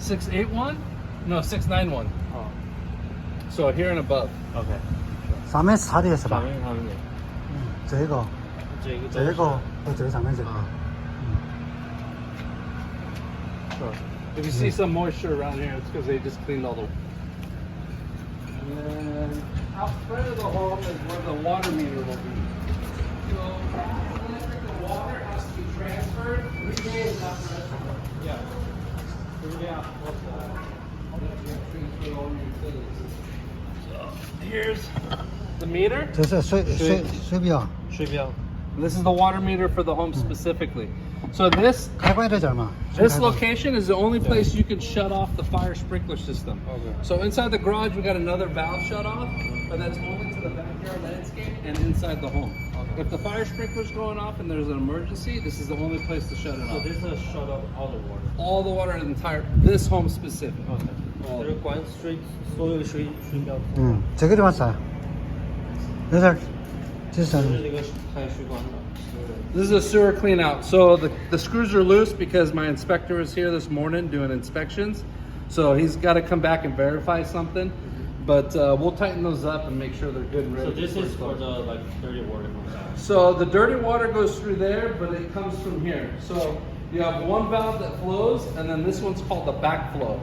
681? No, 691. Oh. So here and above. Okay. 上面是他的是吧？上面他们的这个和这个上面这个。So if you see some moisture around here, it's because they just cleaned all the. And then outside of the home is where the water meter will be. So electric and water has to be transferred 3 days after escrow. Yeah. 3 days after transfer all your utilities. So here's the meter. 这是水表。水表。This is the water meter for the home specifically. So this 开关在这儿嘛。This location is the only place you can shut off the fire sprinkler system. Okay. So inside the garage, we got another valve shut off, but that's only to the backyard landscape and inside the home. Okay. If the fire sprinkler's going off and there's an emergency, this is the only place to shut it So off. this is shut off all the water. All the water in the entire, this home specific. Okay. 这是关所有的水表。这个地方是啥？有点，这是啥？这个排水管的。This is a sewer clean out. So the screws are loose because my inspector was here this morning doing inspections. So he's got to come back and verify something. But we'll tighten those up and make sure they're good and ready. So this is for the dirty water comes out. So the dirty water goes through there, but it comes from here. So you have one valve that flows, and then this one's called the backflow.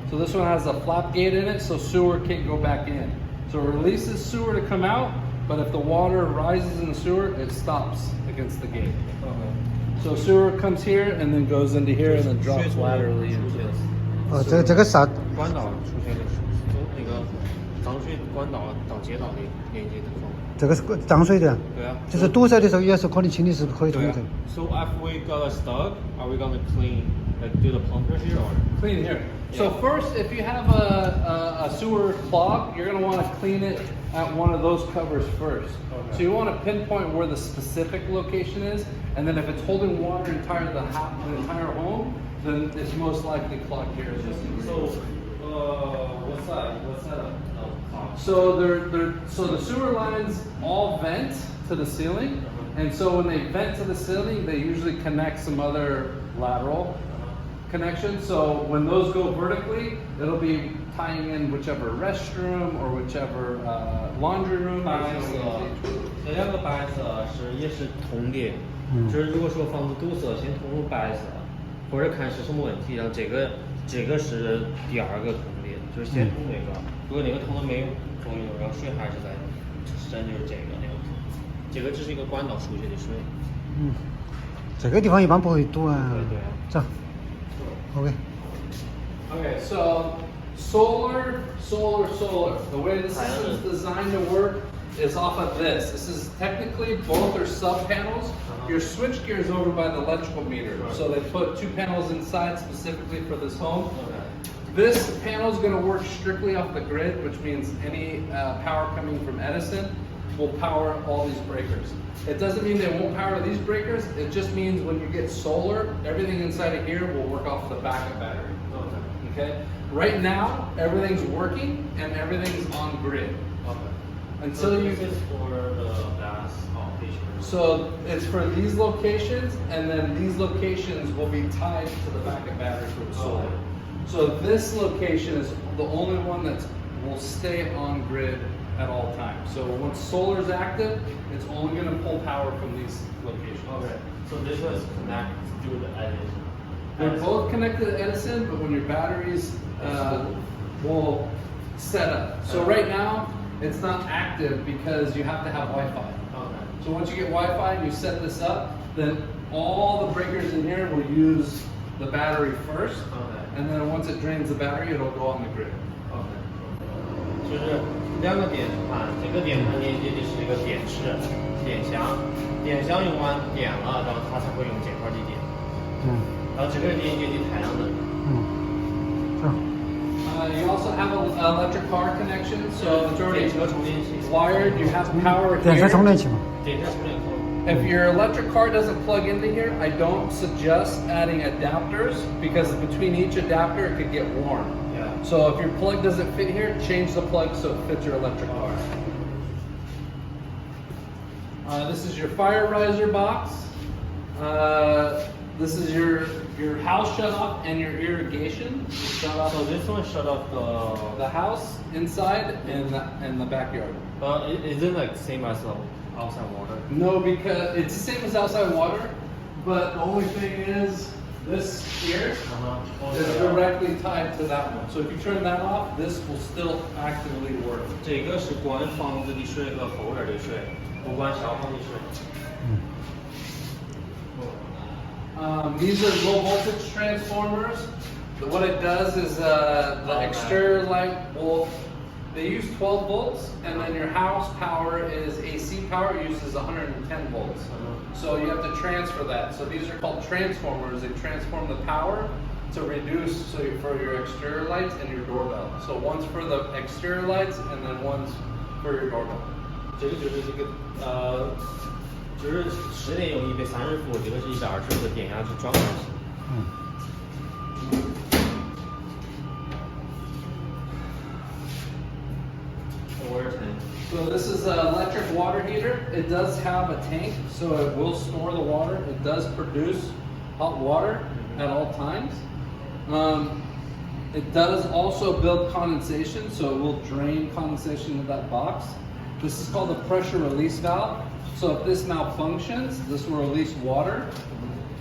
So this one has a flap gate in it, so sewer can't go back in. So it releases sewer to come out, but if the water rises in the sewer, it stops against the gate. So sewer comes here and then goes into here and then drops laterally into this. 这个啥？管道出现的是那个脏水管道到街道的连接地方。这个是脏水的。对啊。就是堵塞的时候也是可能清理是可以通的。So if we got a stuck, are we gonna clean, like do the pumper here or? Clean here. So first, if you have a sewer clog, you're going to want to clean it at one of those covers first. Okay. So you want to pinpoint where the specific location is, and then if it's holding water entire the entire home, then it's most likely clogged here. So, what's that? What's that? So so the sewer lines all vent to the ceiling, and so when they vent to the ceiling, they usually connect some other lateral connection. So when those go vertically, it'll be tying in whichever restroom or whichever laundry room. 这两个白色也是通的，就是如果说房子堵塞，先通入白色，或者看是什么问题，然后这个是第二个通的，就是先通那个，如果那个通的没有通用，然后水还是在渗，就是这个那个，这个只是一个管道出去的水。这个地方一般不会堵啊。对。走。Okay. Okay, so solar. The way the system is designed to work is off of this. This is technically both are sub panels. Your switch gear is over by the electrical meter. So they put 2 panels inside specifically for this home. This panel is going to work strictly off the grid, which means any power coming from Edison will power all these breakers. It doesn't mean they won't power these breakers. It just means when you get solar, everything inside of here will work off the backup battery. Okay? Right now, everything's working and everything's on grid. Until you. This is for the gas outpatient. So it's for these locations, and then these locations will be tied to the backup battery for the solar. So this location is the only one that will stay on grid at all times. So once solar is active, it's only going to pull power from these locations. Okay. So this is connected through the Edison. They're both connected to Edison, but when your batteries will set up. So right now, it's not active because you have to have Wi-Fi. Okay. So once you get Wi-Fi and you set this up, then all the breakers in here will use the battery first. Okay. And then once it drains the battery, it'll go on the grid. Okay. 就是两个电盘，这个电盘连接的是这个电池、电箱，电箱用完电了，然后它才会用这块的电。然后这个连接的太阳能。You also have an electric car connection, so it's already 电车充电器。 wired. You have power 电车充 here. 电器嘛。电车充电口。 If your electric car doesn't plug into here, I don't suggest adding adapters because between each adapter it could get warm. Yeah. So if your plug doesn't fit here, change the plug so it fits your electric car. This is your fire riser box. This is your house shut off and your irrigation shut off. So this one shut off The house inside and the backyard. is it like same as the outside water? No, because it's the same as outside water, but the only thing is this here is directly tied to that one. So if you turn that off, this will still actively work. 这个是关房子的水和后院的水，不关消防的水。These are low voltage transformers. What it does is the exterior light will, they use 12 volts, and then your house power is AC power, uses 110 volts. So you have to transfer that. So these are called transformers. They transform the power to reduce for your exterior lights and your doorbell. So one's for the exterior lights, and then one's for your doorbell. 这个就是这个就是10年用130伏，这个是120伏的电压是转换器。So this is an electric water heater. It does have a tank, so it will store the water. It does produce hot water at all times. It does also build condensation, so it will drain condensation into that box. This is called a pressure release valve. So if this malfunctions, this will release water.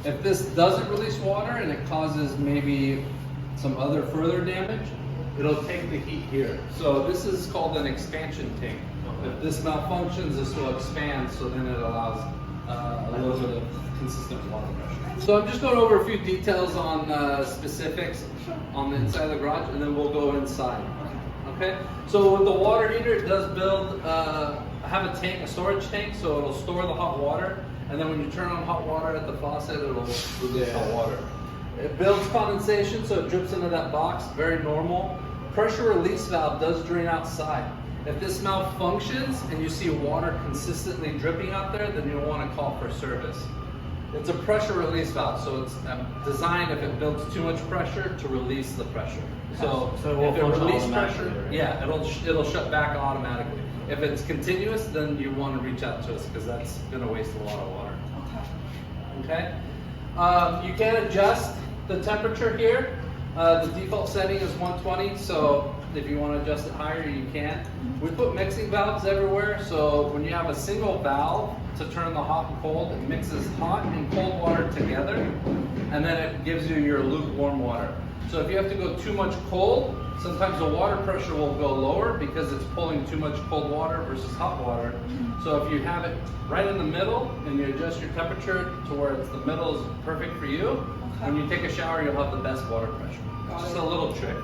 If this doesn't release water and it causes maybe some other further damage, it'll take the heat here. So this is called an expansion tank. If this malfunctions, this will expand, so then it allows a little bit of consistent water pressure. So I'm just going over a few details on specifics on the inside of the garage, and then we'll go inside. Okay? So with the water heater, it does build, have a tank, a storage tank, so it'll store the hot water, and then when you turn on hot water at the faucet, it'll release hot water. It builds condensation, so it drips into that box, very normal. Pressure release valve does drain outside. If this malfunctions and you see water consistently dripping out there, then you'll want to call for service. It's a pressure release valve, so it's designed if it builds too much pressure to release the pressure. So it will if it function releases pressure, automatically, right? yeah, it'll shut back automatically. If it's continuous, then you want to reach out to us because that's going to waste a lot of water. Okay. You can adjust the temperature here. The default setting is 120, so if you want to adjust it higher, you can. We put mixing valves everywhere, so when you have a single valve to turn the hot and cold, it mixes hot and cold water together, and then it gives you your lukewarm water. So if you have to go too much cold, sometimes the water pressure will go lower because it's pulling too much cold water versus hot water. So if you have it right in the middle and you adjust your temperature to where it's the middle is perfect for you, when you take a shower, you'll have the best water pressure. Just a little trick.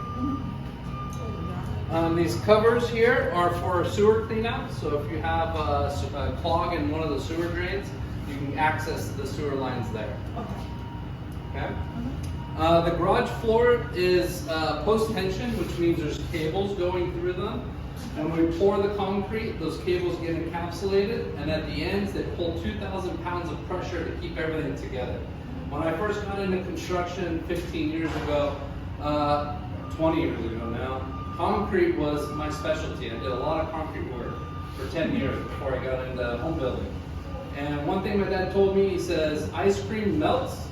These covers here are for sewer cleanup. So if you have a clog in one of the sewer drains, you can access the sewer lines there. Okay. The garage floor is post-tension, which means there's cables going through them. And when we pour the concrete, those cables get encapsulated, and at the ends, they pull 2,000 pounds of pressure to keep everything together. When I first got into construction 15 years ago, 20 years ago now, concrete was my specialty. I did a lot of concrete work for 10 years before I got into home building. And one thing my dad told me, he says, ice cream melts,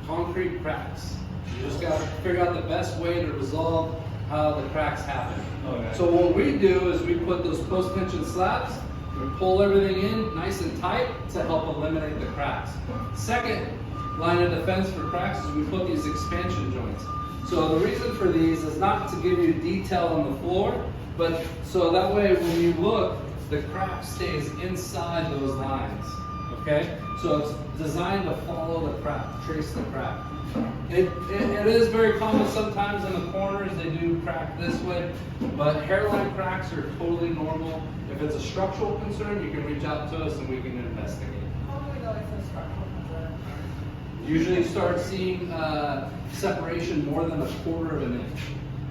concrete cracks. You just got to figure out the best way to resolve how the cracks happen. Okay. So what we do is we put those post-tension slabs, we pull everything in nice and tight to help eliminate the cracks. Second line of defense for cracks is we put these expansion joints. So the reason for these is not to give you detail on the floor, but so that way when you look, the crack stays inside those lines. Okay? So it's designed to follow the crack, trace the crack. It is very common sometimes in the corners, they do crack this way, but hairline cracks are totally normal. If it's a structural concern, you can reach out to us and we can investigate. How do we know it's a structural concern? Usually start seeing separation more than 1/4 of an inch.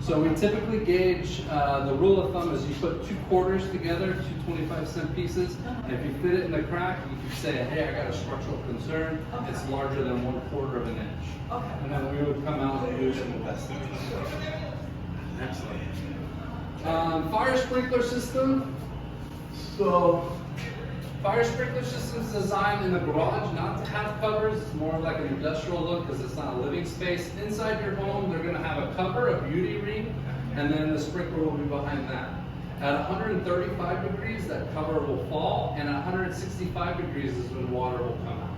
So we typically gauge, the rule of thumb is you put 2 quarters together, 2 25-cent pieces, and if you fit it in the crack, you can say, hey, I got a structural concern, it's larger than 1/4 of an inch. Okay. And then we would come out and do some investigation. Excellent. Fire sprinkler system. So Fire sprinkler system's designed in the garage not to have covers. It's more like an industrial look because it's not a living space. Inside your home, they're going to have a cover, a beauty ring, and then the sprinkler will be behind that. At 135 degrees, that cover will fall, and at 165 degrees is when water will come out.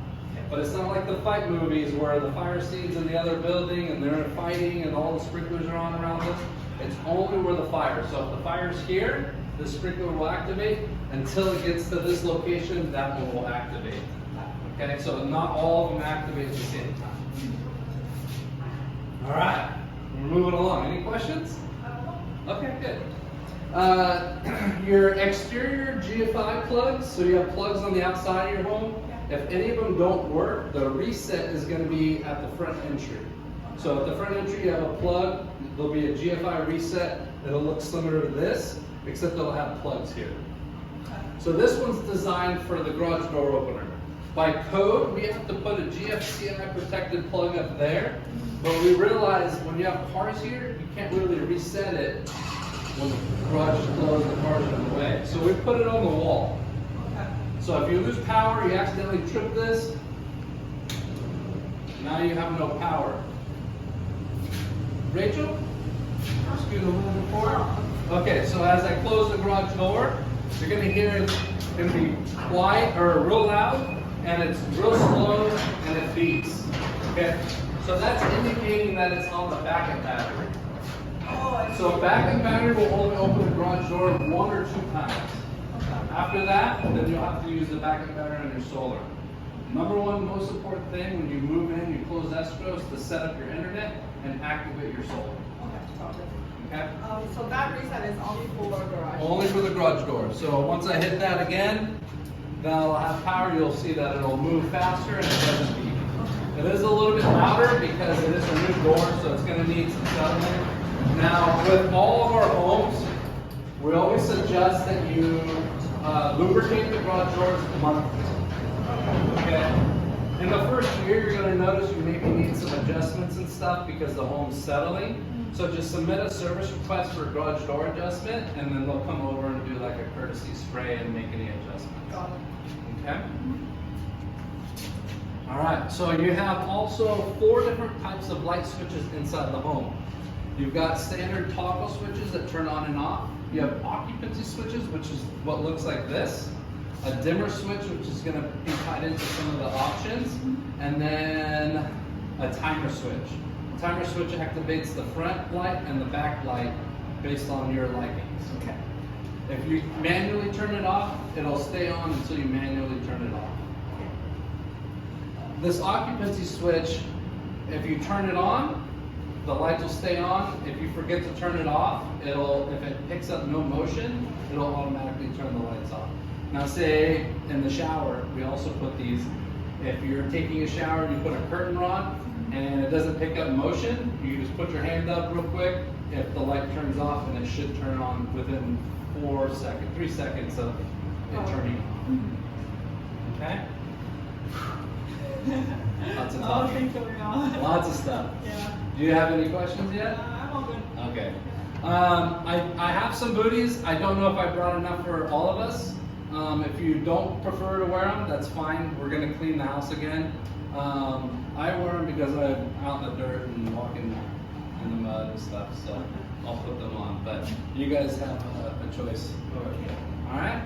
But it's not like the fight movies where the fire scene's in the other building and they're fighting and all the sprinklers are on around us. It's only where the fire. So if the fire's here, the sprinkler will activate. Until it gets to this location, that one will activate. Okay, so not all of them activate at the same time. All right, we're moving along. Any questions? Okay, good. Your exterior GFI plugs, so you have plugs on the outside of your home. If any of them don't work, the reset is going to be at the front entry. So at the front entry, you have a plug. There'll be a GFI reset. It'll look similar to this, except it'll have plugs here. So this one's designed for the garage door opener. By code, we have to put a GFCI protected plug up there, but we realize when you have cars here, you can't really reset it when the garage is closed, the cars are in the way. So we put it on the wall. So if you lose power, you accidentally trip this, now you have no power. Rachel? Scoot a little bit forward. Okay, so as I close the garage door, you're going to hear it's going to be quiet or real loud, and it's real slow, and it beeps. Okay, so that's indicating that it's on the backup battery. So backup battery will only open the garage door 1 or 2 times. After that, then you'll have to use the backup battery on your solar. Number one most important thing when you move in, you close escrow, is to set up your internet and activate your solar. Okay? So that reset is only for garage? Only for the garage door. So once I hit that again, then I'll have power. You'll see that it'll move faster and it doesn't beep. It is a little bit louder because it is a new door, so it's going to need some settling. Now, with all of our homes, we always suggest that you lubricate the garage doors monthly. Okay? In the first year, you're going to notice you maybe need some adjustments and stuff because the home's settling. So just submit a service request for a garage door adjustment, and then they'll come over and do like a courtesy spray and make any adjustments. Got it. Okay? All right, so you have also 4 different types of light switches inside the home. You've got standard toggle switches that turn on and off. You have occupancy switches, which is what looks like this. A dimmer switch, which is going to be tied into some of the options. And then a timer switch. The timer switch activates the front light and the back light based on your likings. Okay. If you manually turn it off, it'll stay on until you manually turn it off. This occupancy switch, if you turn it on, the lights will stay on. If you forget to turn it off, if it picks up no motion, it'll automatically turn the lights off. Now say in the shower, we also put these, if you're taking a shower and you put a curtain rod and it doesn't pick up motion, you just put your hand up real quick. If the light turns off, and it should turn on within 3 seconds of it turning on. Okay? Lots of talking. Lots of stuff. Yeah. Do you have any questions yet? I'm all good. Okay. I have some booties. I don't know if I brought enough for all of us. If you don't prefer to wear them, that's fine. We're going to clean the house again. I wear them because I'm out in the dirt and walking in the mud and stuff, so I'll put them on. But you guys have a choice. All right?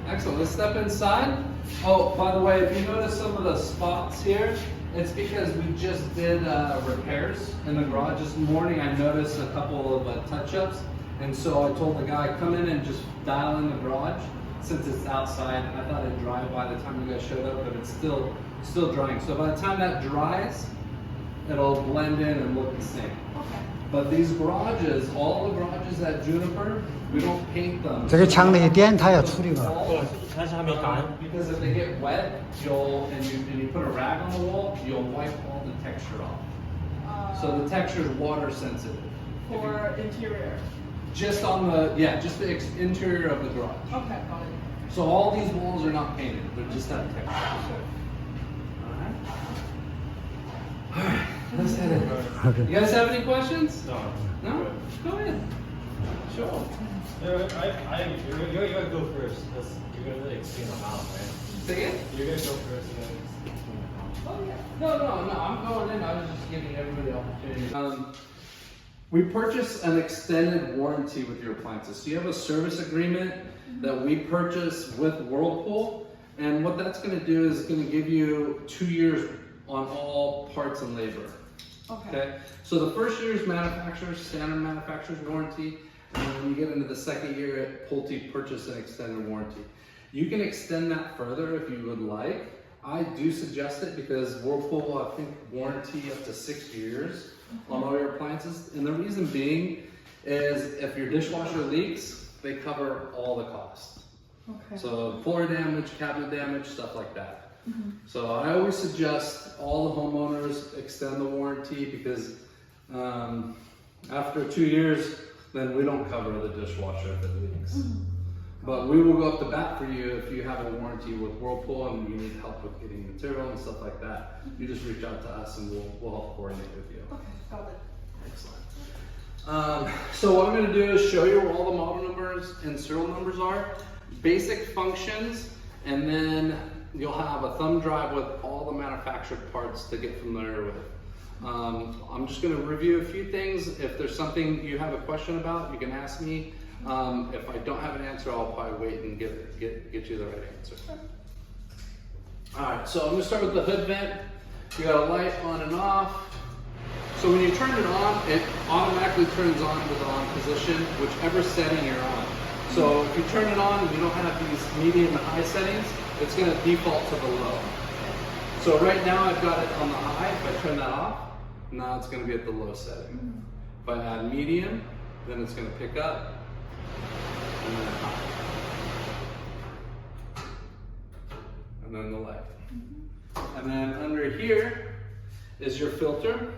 Excellent. Let's step inside. Oh, by the way, if you notice some of the spots here, it's because we just did repairs in the garage this morning. I noticed a couple of touch-ups, and so I told the guy, come in and just dial in the garage since it's outside. And I thought it'd dry by the time you guys showed up, but it's still drying. So by the time that dries, it'll blend in and look the same. Okay. But these garages, all the garages at Juniper, we don't paint them. 这个墙那些点它要处理吧。但是还没干。 Because if they get wet, and you put a rag on the wall, you'll wipe all the texture off. So the texture is water sensitive. For interior. Just on just the interior of the garage. Okay, got it. So all these walls are not painted; they're just that texture. All right. Let's head in. Okay. You guys have any questions? No. No? Go ahead. Sure. You're gonna go first because you're gonna explain the amount, right? Say it? You're gonna go first. You're gonna explain the amount. Oh yeah. No. I'm going in. I was just giving everybody the opportunity. We purchase an extended warranty with your appliances. So you have a service agreement that we purchase with Whirlpool, and what that's going to do is going to give you 2 years on all parts and labor. Okay. So the first year is standard manufacturer's warranty, and then when you get into the second year, Pulte purchase an extended warranty. You can extend that further if you would like. I do suggest it because Whirlpool will, I think, warranty up to 6 years on all your appliances. And the reason being is if your dishwasher leaks, they cover all the costs. Okay. So floor damage, cabinet damage, stuff like that. So I always suggest all the homeowners extend the warranty because after 2 years, then we don't cover the dishwasher if it leaks. But we will go up the bat for you if you have a warranty with Whirlpool and you need help with getting material and stuff like that. You just reach out to us and we'll help coordinate with you. Okay, got it. Excellent. So what I'm going to do is show you where all the model numbers and serial numbers are, basic functions, and then you'll have a thumb drive with all the manufactured parts to get familiar with. I'm just going to review a few things. If there's something you have a question about, you can ask me. If I don't have an answer, I'll probably wait and get you the right answer. Alright, so I'm going to start with the hood vent. You got a light on and off. So when you turn it on, it automatically turns on to the on position, whichever setting you're on. So if you turn it on and you don't have these medium and high settings, it's going to default to the low. So right now I've got it on the high. If I turn that off, now it's going to be at the low setting. If I add medium, then it's going to pick up. And then high. And then the light. And then under here is your filter.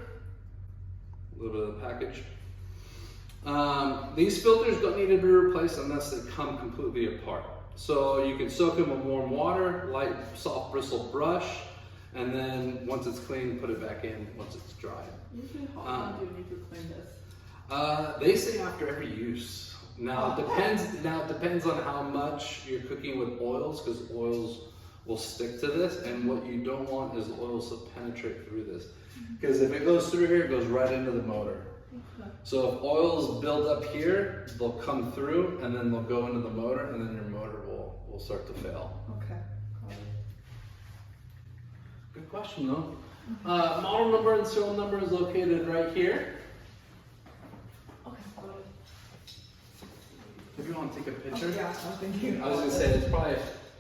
A little bit of the package. These filters don't need to be replaced unless they come completely apart. So you can soak them in warm water, light soft bristle brush, and then once it's clean, put it back in once it's dry. Usually how long do you need to clean this? They say after every use. Now it depends on how much you're cooking with oils, because oils will stick to this, and what you don't want is oils to penetrate through this. Because if it goes through here, it goes right into the motor. So if oils build up here, they'll come through and then they'll go into the motor, and then your motor will start to fail. Okay. Good question though. Model number and serial number is located right here. Okay, got it. If you want to take a picture. Yeah, I was thinking. I was gonna say it's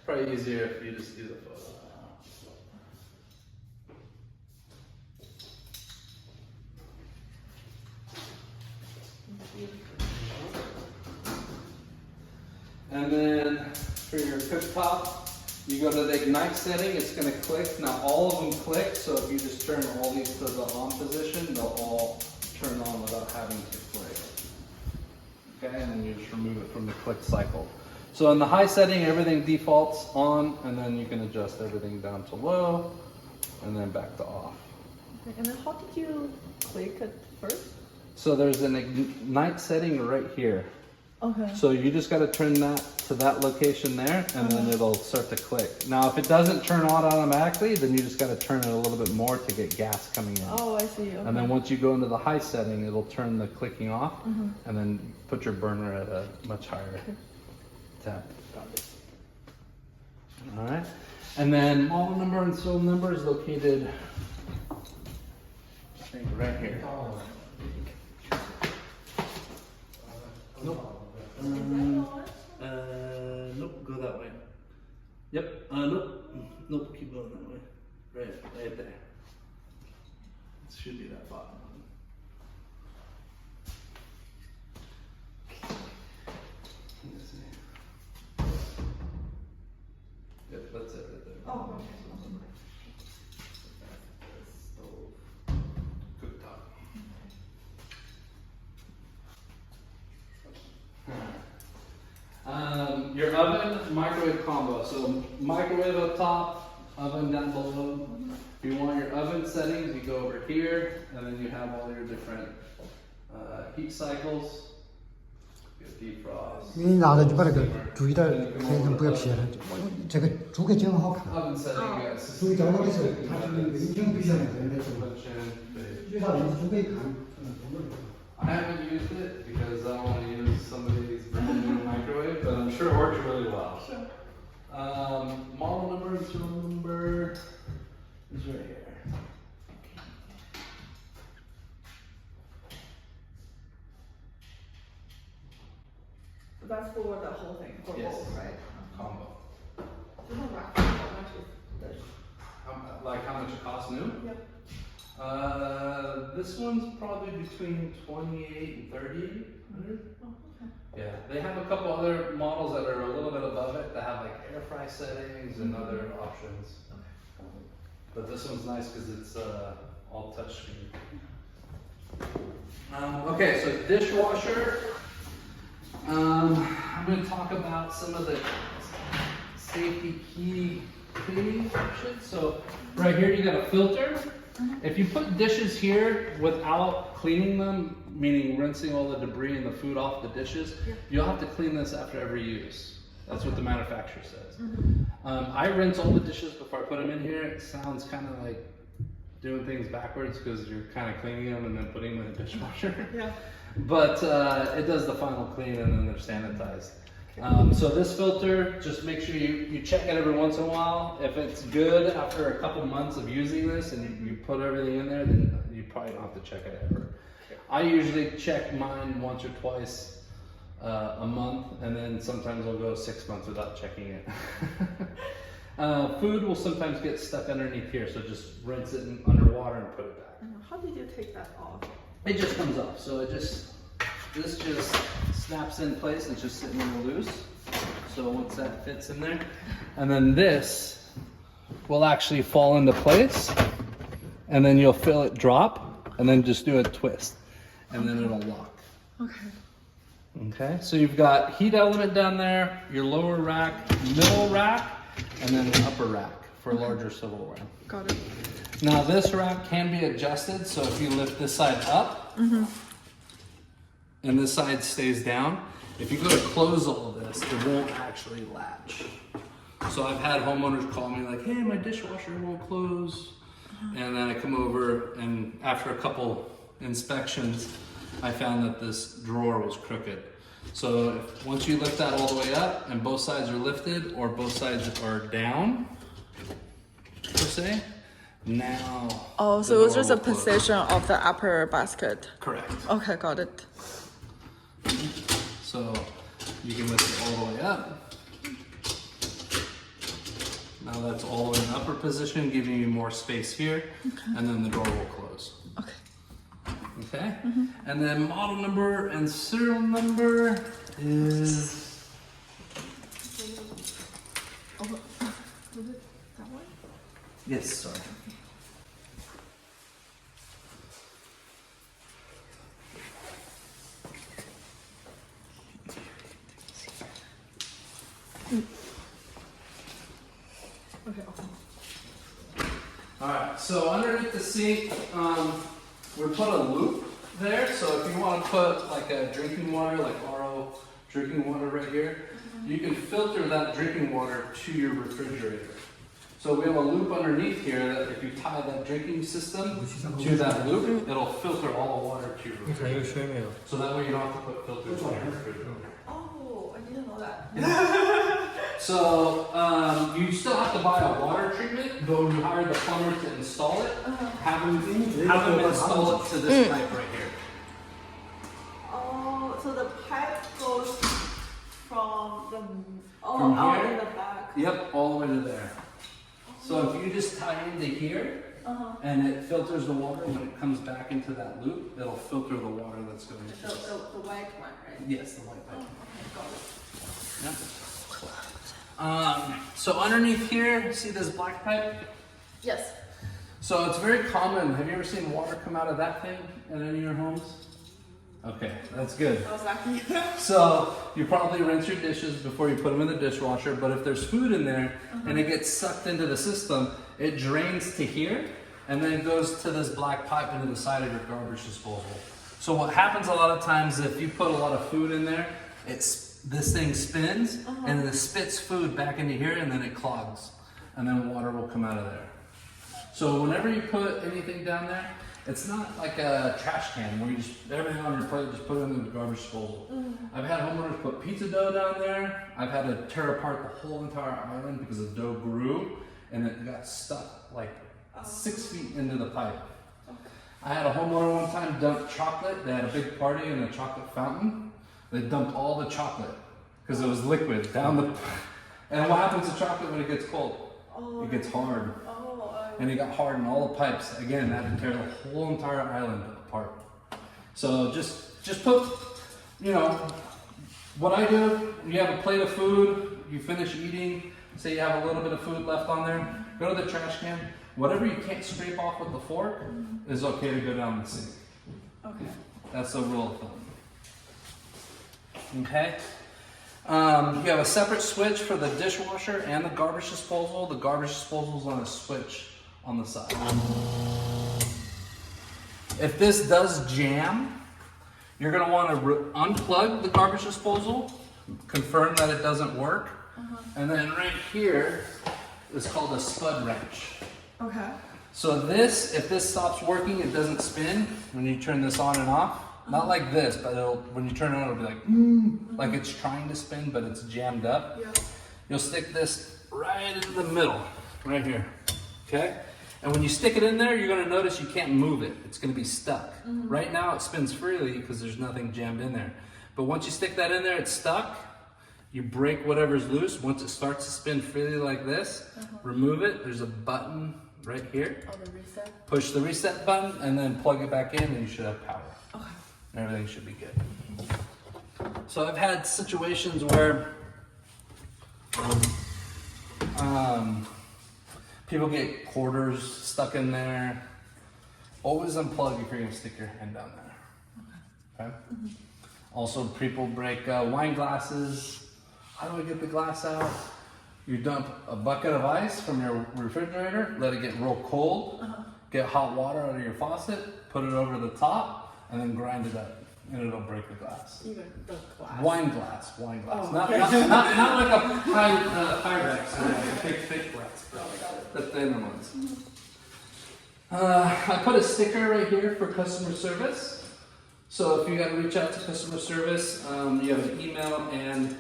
probably easier if you just do the photo. And then for your cooktop, you go to the ignite setting, it's going to click. Now all of them click, so if you just turn all these to the on position, they'll all turn on without having to click. Okay, and then you just remove it from the click cycle. So in the high setting, everything defaults on, and then you can adjust everything down to low, and then back to off. Okay, and then how did you click it first? So there's an ignite setting right here. Okay. So you just got to turn that to that location there, and then it'll start to click. Now, if it doesn't turn on automatically, then you just got to turn it a little bit more to get gas coming in. Oh, I see. Okay. And then once you go into the high setting, it'll turn the clicking off, and then put your burner at a much higher temp. All right. And then model number and serial number is located, I think, right here. Nope. Nope, go that way. Yep, nope, keep going that way. Right there. It should be that bottom one. Let's see. Yep, that's it right there. Oh, okay. Cooktop. Your oven, microwave combo. So microwave up top, oven down below. If you want your oven settings, you go over here, and then you have all your different heat cycles. Get defrost. 你拿着就把那个注意点，黑人不要撇了。这个猪壳剪很好看。 I've been sending you guys. 注意到的时候，它是那个影响不一样的，那种。因为它那个猪可以看，I haven't used it because I don't want to use somebody's brand new microwave, but I'm sure it works really well. Sure. Model number and serial number is right here. So that's for the whole thing, for Yes. both, right? Combo. So how roughly how much is this? Like how much it costs new? Yep. This one's probably between 28 and 30. Oh, okay. Yeah, they have a couple other models that are a little bit above it that have like air fry settings and other options. But this one's nice because it's all touchscreen. Okay, so dishwasher. I'm going to talk about some of the safety key cleaning options. So right here you got a filter. If you put dishes here without cleaning them, meaning rinsing all the debris and the food off the dishes, you'll have to clean this after every use. That's what the manufacturer says. I rinse all the dishes before I put them in here. It sounds kind of like doing things backwards because you're kind of cleaning them and then putting them in the dishwasher. Yeah. But it does the final clean and then they're sanitized. So this filter, just make sure you check it every once in a while. If it's good after a couple months of using this and you put everything in there, then you probably don't have to check it ever. I usually check mine once or twice a month, and then sometimes I'll go 6 months without checking it. Food will sometimes get stuck underneath here, so just rinse it underwater and put it back. How did you take that off? It just comes off, so this just snaps in place. It's just sitting there loose. So once that fits in there, and then this will actually fall into place, and then you'll feel it drop, and then just do a twist, and then it'll lock. Okay. Okay, so you've got heat element down there, your lower rack, middle rack, and then an upper rack for larger silverware. Got it. Now this rack can be adjusted, so if you lift this side up, and this side stays down, if you go to close all of this, it won't actually latch. So I've had homeowners call me like, hey, my dishwasher won't close. And then I come over, and after a couple inspections, I found that this drawer was crooked. So once you lift that all the way up and both sides are lifted or both sides are down, per se, now. Oh, so it's just a position of the upper basket. Correct. Okay, got it. So you can lift it all the way up. Now that's all in the upper position, giving you more space here, and then the door will close. Okay. Okay? And then model number and serial number is... Oh, was it that one? Yes, sorry. Okay, awesome. Alright, so underneath the sink, we put a loop there, so if you want to put like a drinking water, like RO drinking water right here, you can filter that drinking water to your refrigerator. So we have a loop underneath here that if you tie that drinking system to that loop, it'll filter all the water to your refrigerator. So that way you don't have to put filters on your refrigerator. Oh, I didn't know that. So you still have to buy a water treatment, though you hire the plumber to install it. Have them install it to this pipe right here. Oh, so the pipe goes from the From out here? in the back. Yep, all the way to there. So if you just tie into here, and it filters the water when it comes back into that loop, it'll filter the water that's going into it. The white one, right? Yes, the white pipe. Okay, got it. Yep. So underneath here, see this black pipe? Yes. So it's very common. Have you ever seen water come out of that thing in any of your homes? Okay, that's good. I was lucky. So you probably rinse your dishes before you put them in the dishwasher, but if there's food in there and it gets sucked into the system, it drains to here and then it goes to this black pipe into the side of your garbage disposal. So what happens a lot of times if you put a lot of food in there, this thing spins and then it spits food back into here and then it clogs and then water will come out of there. So whenever you put anything down there, it's not like a trash can where you just, everything on your plate, just put it in the garbage disposal. I've had homeowners put pizza dough down there. I've had to tear apart the whole entire island because the dough grew and it got stuck like 6 feet into the pipe. I had a homeowner one time dump chocolate. They had a big party in a chocolate fountain. They dumped all the chocolate because it was liquid down the, and what happens to chocolate when it gets cold? It gets hard. And it got hard in all the pipes. Again, I had to tear the whole entire island apart. So just put, you know, what I do, you have a plate of food, you finish eating, say you have a little bit of food left on there, go to the trash can. Whatever you can't scrape off with the fork is okay to go down the sink. Okay. That's the rule of thumb. Okay? You have a separate switch for the dishwasher and the garbage disposal. The garbage disposal is on a switch on the side. If this does jam, you're going to want to unplug the garbage disposal, confirm that it doesn't work, and then right here is called a spud wrench. Okay. So this, if this stops working, it doesn't spin when you turn this on and off. Not like this, but when you turn it on, it'll be like, like it's trying to spin, but it's jammed up. Yeah. You'll stick this right into the middle, right here, okay? And when you stick it in there, you're gonna notice you can't move it. It's gonna be stuck. Right now it spins freely because there's nothing jammed in there. But once you stick that in there, it's stuck. You break whatever's loose. Once it starts to spin freely like this, remove it. There's a button right here. Oh, the reset? Push the reset button and then plug it back in and you should have power. Okay. Everything should be good. So I've had situations where people get quarters stuck in there. Always unplug if you're gonna stick your hand down there. Okay? Also, people break wine glasses. How do I get the glass out? You dump a bucket of ice from your refrigerator, let it get real cold, get hot water out of your faucet, put it over the top, and then grind it up, and it'll break the glass. Even the glass. Wine glass. Oh, not, okay. not like a Pyrex, like a fake glass, but the thinner ones. I put a sticker right here for customer service. So if you got to reach out to customer service, you have an email and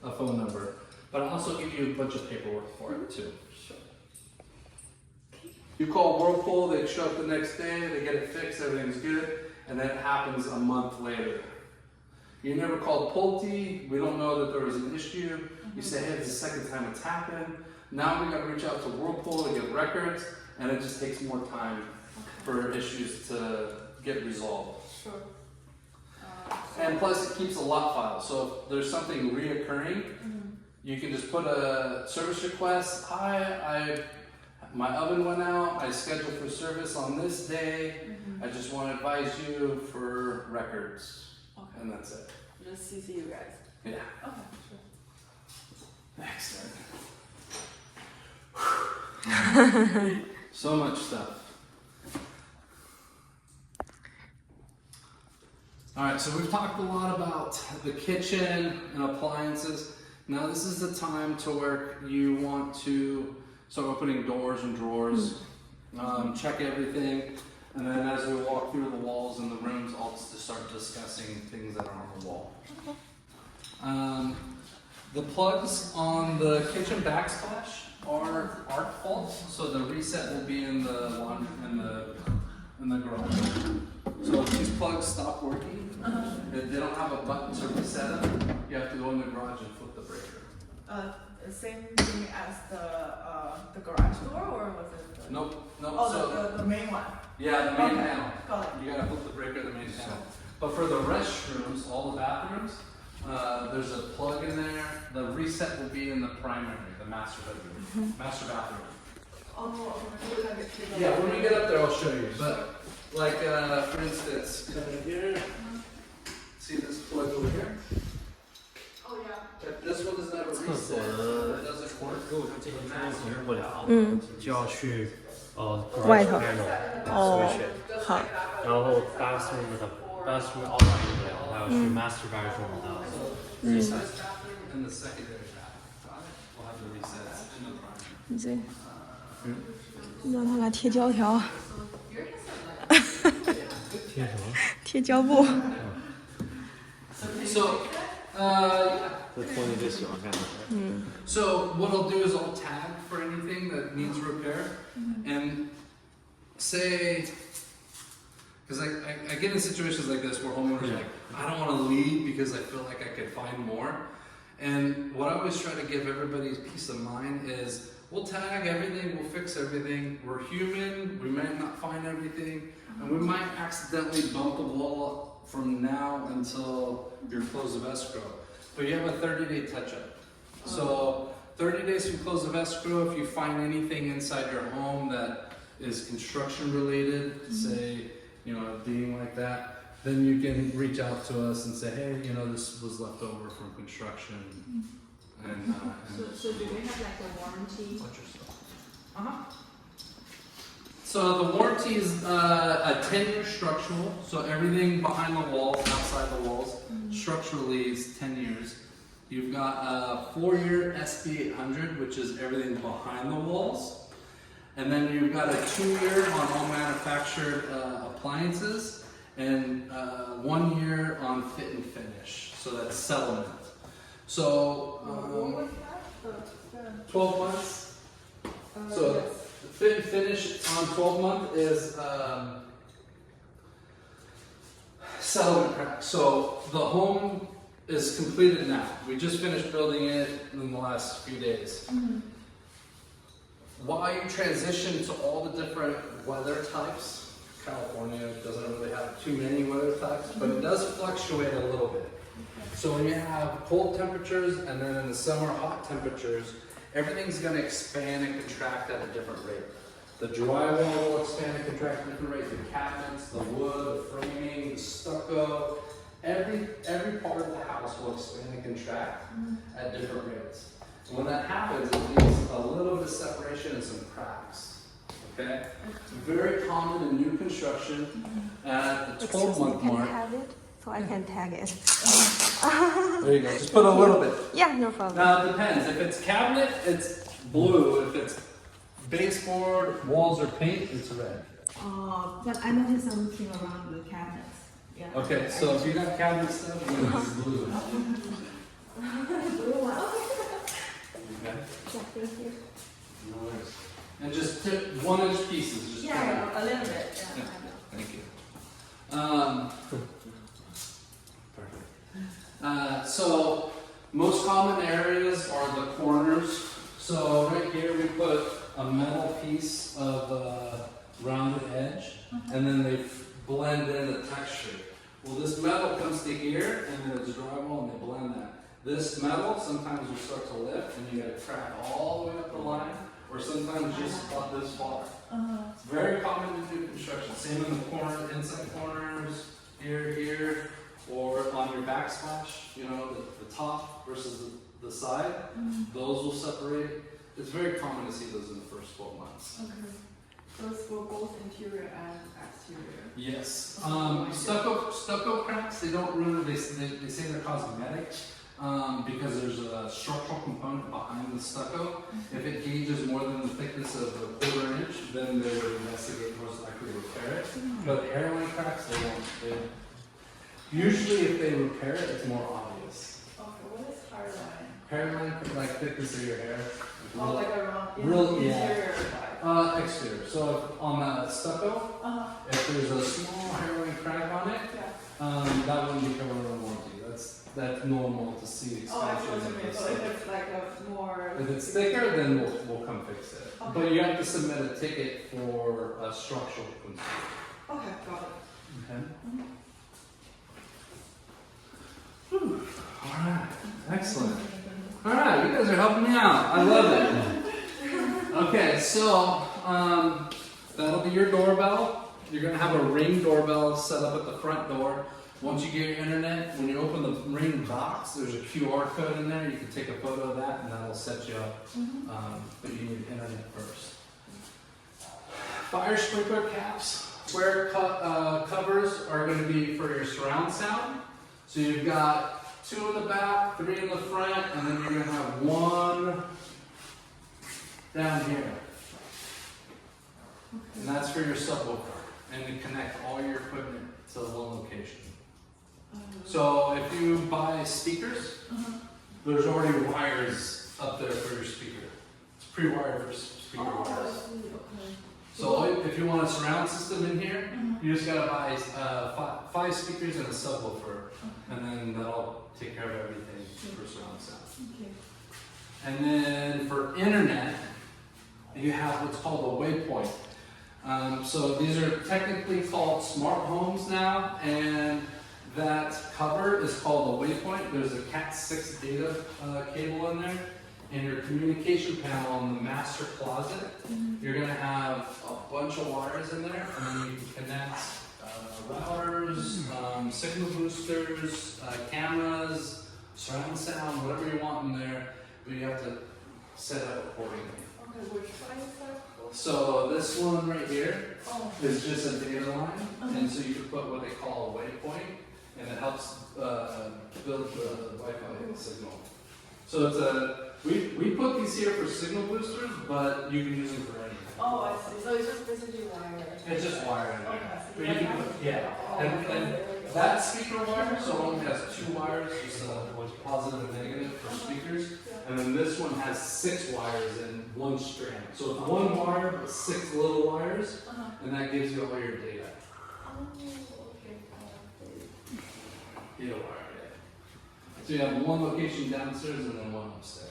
a phone number. But I'll also give you a bunch of paperwork for it too. Sure. You call Whirlpool, they show up the next day, they get it fixed, everything's good, and then it happens a month later. You never called Pulte, we don't know that there was an issue. You say, hey, it's the second time it's happened. Now we got to reach out to Whirlpool to get records, and it just takes more time for issues to get resolved. Sure. And plus, it keeps a lot file. So if there's something reoccurring, you can just put a service request. Hi, my oven went out. I scheduled for service on this day. I just want to advise you for records. Okay. And that's it. Just CC you guys. Yeah. Okay, sure. Excellent. So much stuff. All right, so we've talked a lot about the kitchen and appliances. Now this is the time to where you want to start opening doors and drawers, check everything, and then as we walk through the walls and the rooms, I'll just start discussing things that are on the wall. The plugs on the kitchen backsplash are arc faults, so the reset will be in the laundry in the garage. So if these plugs stop working, if they don't have a button to reset them, you have to go in the garage and flip the breaker. Same thing as the garage door, or was it the... Nope. Oh, So the main one. yeah, the main Okay, panel. got it. You gotta flip the breaker, the main panel. But for the restrooms, all the bathrooms, there's a plug in there. The reset will be in the primary, the master bedroom, master bathroom. Oh, okay. Yeah, when we get up there, I'll show you. But like, for instance, come in here. See this plug over here? Oh, yeah. If this one is never reset, it doesn't work. 如果它这个开启不了，嗯，就要去外头 panel 哦 switch it，好，然后 bathroom outside 不了，还要是 master bedroom 的。 Recessed bathroom and the secondary bathroom. Got it? We'll have the recess and the primary. 你这，让他俩贴胶条，贴什么？贴胶布。 So, yeah. 这托尼最喜欢干的。So what I'll do is I'll tag for anything that needs repair, and say, because I get in situations like this where homeowners are like, I don't want to leave because I feel like I could find more. And what I always try to give everybody peace of mind is, we'll tag everything, we'll fix everything. We're human, we might not find everything, and we might accidentally bump the wall from now until your close of escrow. But you have a 30-day touch-up. So 30 days from close of escrow, if you find anything inside your home that is construction related, say, you know, being like that, then you can reach out to us and say, hey, you know, this was left over from construction. And So do they have like a warranty? So the warranty is a 10-year structural, so everything behind the walls, outside the walls, structurally is 10 years. You've got a 4-year SB 800, which is everything behind the walls. And then you've got a 2-year on all manufactured appliances, and 1 year on fit and finish, so that's settlement. So, What was that? 12 months. So the fit and finish on 12 month is settlement crack. So the home is completed now. We just finished building it in the last few days. While you transition to all the different weather types, California doesn't really have too many weather types, but it does fluctuate a little bit. So when you have cold temperatures and then in the summer hot temperatures, everything's going to expand and contract at a different rate. The drywall will expand and contract at a different rate. The cabinets, the wood, the framing, the stucco, every part of the house will expand and contract at different rates. And when that happens, it leaves a little bit of separation and some cracks. Okay? Very common in new construction. At the 12-month mark. Have it, so I can tag it. There you go. Just put a little bit. Yeah, no problem. Now it depends. If it's cabinet, it's blue. If it's baseboard, walls, or paint, it's red. But I noticed something around the cabinets. Yeah. Okay, so if you got cabinet stuff, then it's blue. Okay. Yeah, thank you. No worries. And just 1-inch pieces. Just Yeah, a little bit. Yeah. Yeah. Thank you. Perfect. So most common areas are the corners. So right here we put a metal piece of rounded edge, and then they blend in the texture. Well, this metal comes to here, and then it's drywall, and they blend that. This metal sometimes will start to lift, and you got to crack all the way up the line, or sometimes just about this far. It's very common to do construction. Same in the corner, inside corners, here, or on your backsplash. You know, the top versus the side. Those will separate. It's very common to see those in the first 12 months. Okay. Those for both interior and exterior. Yes. Stucco cracks. They don't really. They say they're cosmetic. Because there's a structural component behind the stucco. If it gauges more than the thickness of a 1/4 inch, then they would investigate, most likely repair it. But hairline cracks, they won't. Usually if they repair it, it's more obvious. Okay, what is hairline? Hairline, like thickness of your hair. Oh, like around Real, yeah. interior side. Exterior. So on the stucco, if there's a small hairline crack on it, Yeah. that wouldn't be covered under warranty. That's normal to see Oh, I see expansion what you of mean. the So stucco. if it's like a more. If it's thicker, then we'll come fix it. Okay. But you have to submit a ticket for a structural concern. Okay, got it. Okay. Whew. All right. Excellent. All right, you guys are helping me out. I love it. Okay, so that'll be your doorbell. You're gonna have a Ring doorbell set up at the front door. Once you get your internet, when you open the Ring box, there's a QR code in there. You can take a photo of that, and that'll set you up. But you need internet first. Fire sprinkler caps. Square covers are going to be for your surround sound. So you've got 2 in the back, 3 in the front, and then you're gonna have 1 down here. And that's for your subwoofer, and to connect all your equipment to one location. So if you buy speakers, there's already wires up there for your speaker. It's pre-wired for speaker wires. So if you want a surround system in here, you just gotta buy 5 speakers and a subwoofer, and then that'll take care of everything for surround sound. Okay. And then for internet, you have what's called a waypoint. So these are technically called smart homes now, and that cover is called a waypoint. There's a Cat6 data cable in there. In your communication panel in the master closet, you're gonna have a bunch of wires in there, and then you can connect routers, signal boosters, cameras, surround sound, whatever you want in there, but you have to set up accordingly. Okay, which one is that? So this one right here is just a data line, and so you can put what they call a waypoint, and it helps build the Wi-Fi signal. So it's we put these here for signal boosters, but you can use them for anything. Oh, I see. So it's just basically wire. It's just wire in there. Okay. But you can put, yeah, and that speaker wire, so it only has 2 wires, just positive and negative for speakers. And then this one has 6 wires in 1 strand. So it's 1 wire but 6 little wires, and that gives you all your data. Data wire, yeah. So you have 1 location downstairs and then 1 upstairs.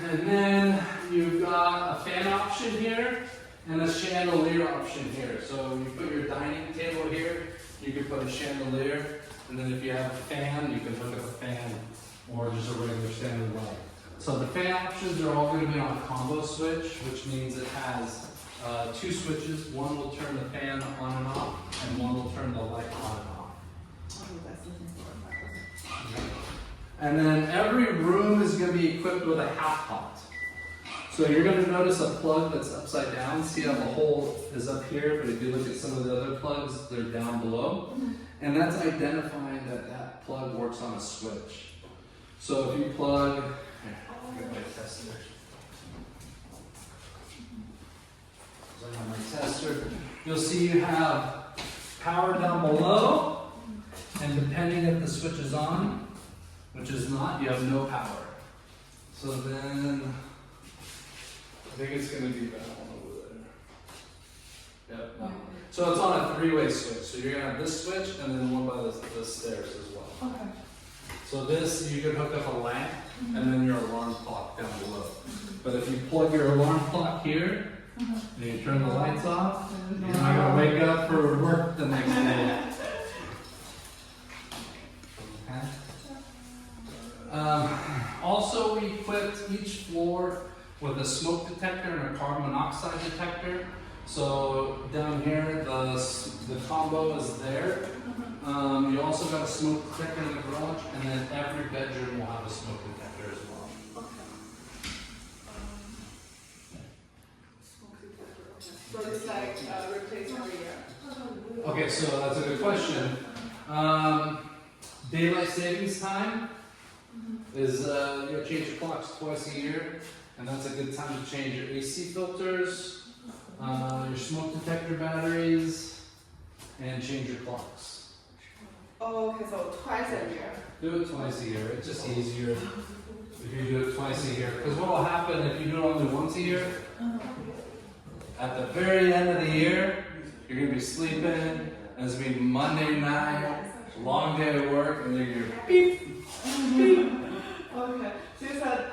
And then you've got a fan option here and a chandelier option here. So you put your dining table here, you can put a chandelier, and then if you have a fan, you can hook up a fan or just a regular standard light. So the fan options are all going to be on a combo switch, which means it has 2 switches. One will turn the fan on and off, and one will turn the light on and off. And then every room is going to be equipped with a half pot. So you're going to notice a plug that's upside down. See how the hole is up here, but if you look at some of the other plugs, they're down below. And that's identifying that that plug works on a switch. So if you plug, here, I'll get my tester. So I have my tester. You'll see you have power down below, and depending if the switch is on, which is not, you have no power. So then, I think it's going to be that one over there. Yep. No. So it's on a 3-way switch. So you're going to have this switch and then one by the stairs as well. Okay. So this, you can hook up a lamp and then your alarm clock down below. But if you plug your alarm clock here and you turn the lights off, you're not going to wake up for work the next day. Okay. Also, we equipped each floor with a smoke detector and a carbon monoxide detector. So down here, the combo is there. You also got a smoke detector in the garage, and then every bedroom will have a smoke detector as well. So it's like replaced every year? Okay, so that's a good question. Daylight savings time is you change your clocks twice a year, and that's a good time to change your AC filters, your smoke detector batteries, and change your clocks. Oh, okay, so twice a year. Do it twice a year. It's just easier if you do it twice a year. Because what will happen if you do it only once a year? At the very end of the year, you're going to be sleeping, and it's going to be Monday night, long day at work, and then you're beep, beep. Okay, so you said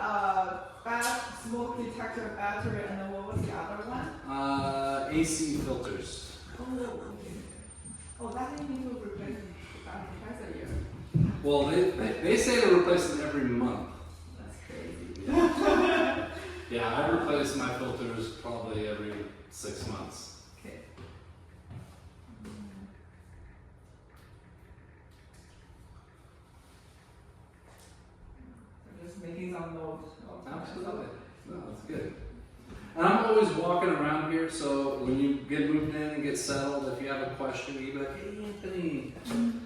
smoke detector battery, and then what was the other one? AC filters. Oh, okay. Oh, that you need to replace twice a year. Well, they say to replace them every month. That's crazy. Yeah, I replace my filters probably every 6 months. Okay. I'm just making some notes. Absolutely. No, that's good. And I'm always walking around here, so when you get moved in and get settled, if you have a question, you be like, hey Anthony,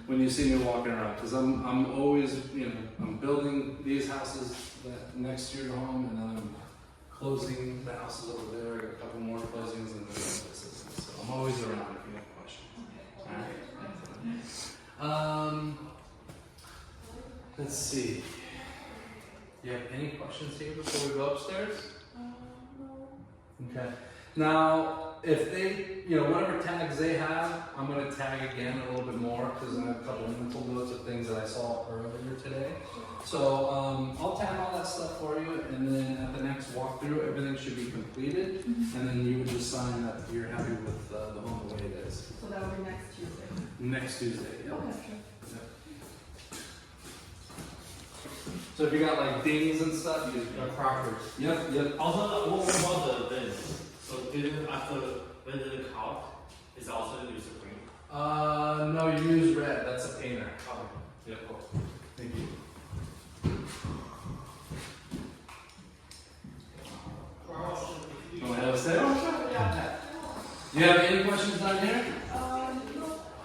when you see me walking around, because I'm always, I'm building these houses next to your home, and then I'm closing the houses over there. I got a couple more closings and then places. So I'm always around if you have questions. All right. Let's see. Do you have any questions here before we go upstairs? No. Okay. Now, if they, whatever tags they have, I'm going to tag again a little bit more because I have a couple of mental notes of things that I saw earlier today. So I'll tag all that stuff for you, and then at the next walkthrough, everything should be completed, and then you would just sign that you're happy with the home the way it is. So that will be next Tuesday. Next Tuesday, yeah. Okay, sure. So if you got like dings and stuff, you just crackers. Yep. Also, what about the bins? So didn't after when the cart is also user green? No, you use red. That's a painter. Okay. Yeah, cool. Thank you. Want to have a sit? Do you have any questions down here?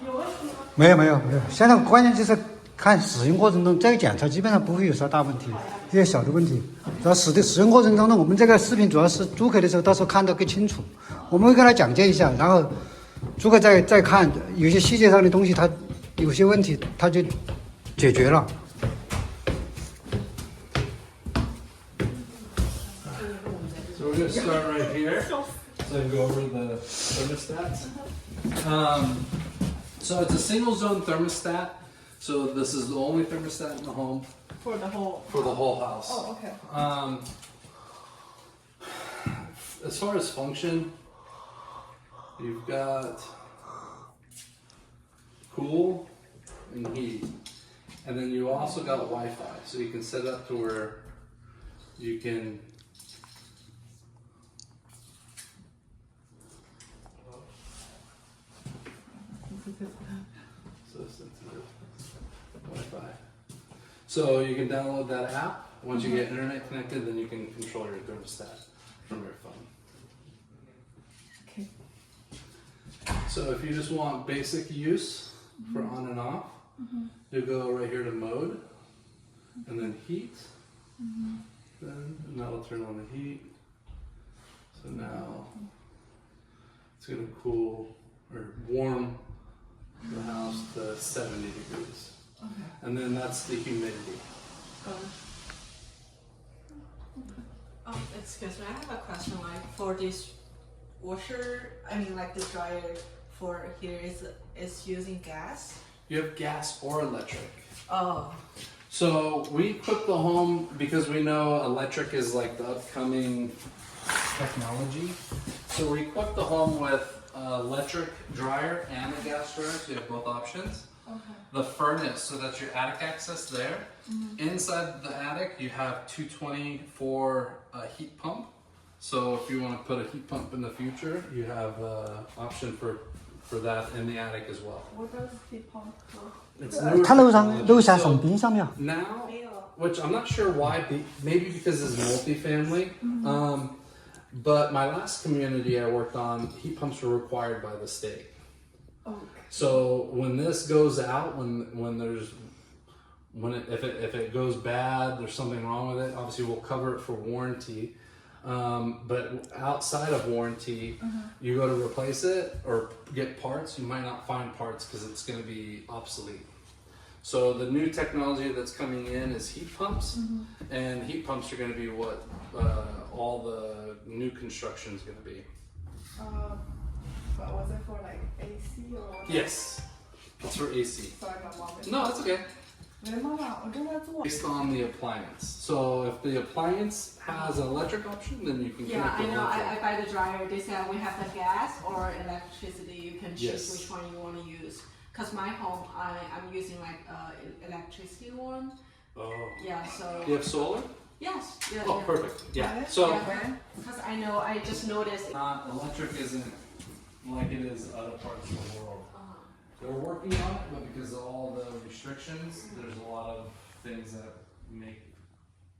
有问题吗？没有没有没有，现在关键就是看使用过程中，这个检查基本上不会有啥大问题，一些小的问题。主要使用过程中呢，我们这个视频主要是租客的时候，到时候看得更清楚，我们会跟他讲解一下，然后租客再看，有些细节上的东西，他有些问题他就解决了。So we're going to start right here. So I go over the thermostats. So it's a single zone thermostat. So this is the only thermostat in the home For the whole. for the whole house. Oh, okay. As far as function, you've got cool and heat. And then you also got Wi-Fi. So you can set it up to where you can Wi-Fi. So you can download that app. Once you get internet connected, then you can control your thermostat from your phone. Okay. So if you just want basic use for on and off, you go right here to mode, and then heat. Then and that'll turn on the heat. So now it's gonna cool or warm the house to 70 degrees. Okay. And then that's the humidity. Excuse me, I have a question. Like for this washer, like the dryer for here is using gas. You have gas or electric. Oh. So we equip the home because we know electric is like the upcoming technology. So we equip the home with electric dryer and a gas dryer, so you have both options. Okay. The furnace, so that's your attic access there. Inside the attic, you have 220 for a heat pump. So if you want to put a heat pump in the future, you have option for that in the attic as well. What does heat pump do? It's newer 他楼 technology. 下 So 省冰箱没有？ now, which I'm not sure why, maybe because it's multifamily. But my last community I worked on, heat pumps were required by the state. Okay. So when this goes out, if it goes bad, there's something wrong with it. Obviously, we'll cover it for warranty. But outside of warranty, you go to replace it or get parts, you might not find parts because it's going to be obsolete. So the new technology that's coming in is heat pumps, and heat pumps are going to be what all the new construction is going to be. But was it for like AC or what? Yes, it's for AC. Sorry, my mom. No, that's okay. 喂，妈妈，我正在做。 Based on the appliance. So if the appliance has an electric option, then you can Yeah, connect I it know. I electric. buy the dryer. They said we have the gas or electricity. You can choose Yes. which one you want to use. Cause my home, I'm using like electricity one. Oh. Yeah. So. Do you have solar? Yes. Yeah. Oh, yeah. perfect. Yeah. So Yeah. Cause I know. I just noticed. electric isn't like it is other parts of the world. They're working on it, but because of all the restrictions, there's a lot of things that make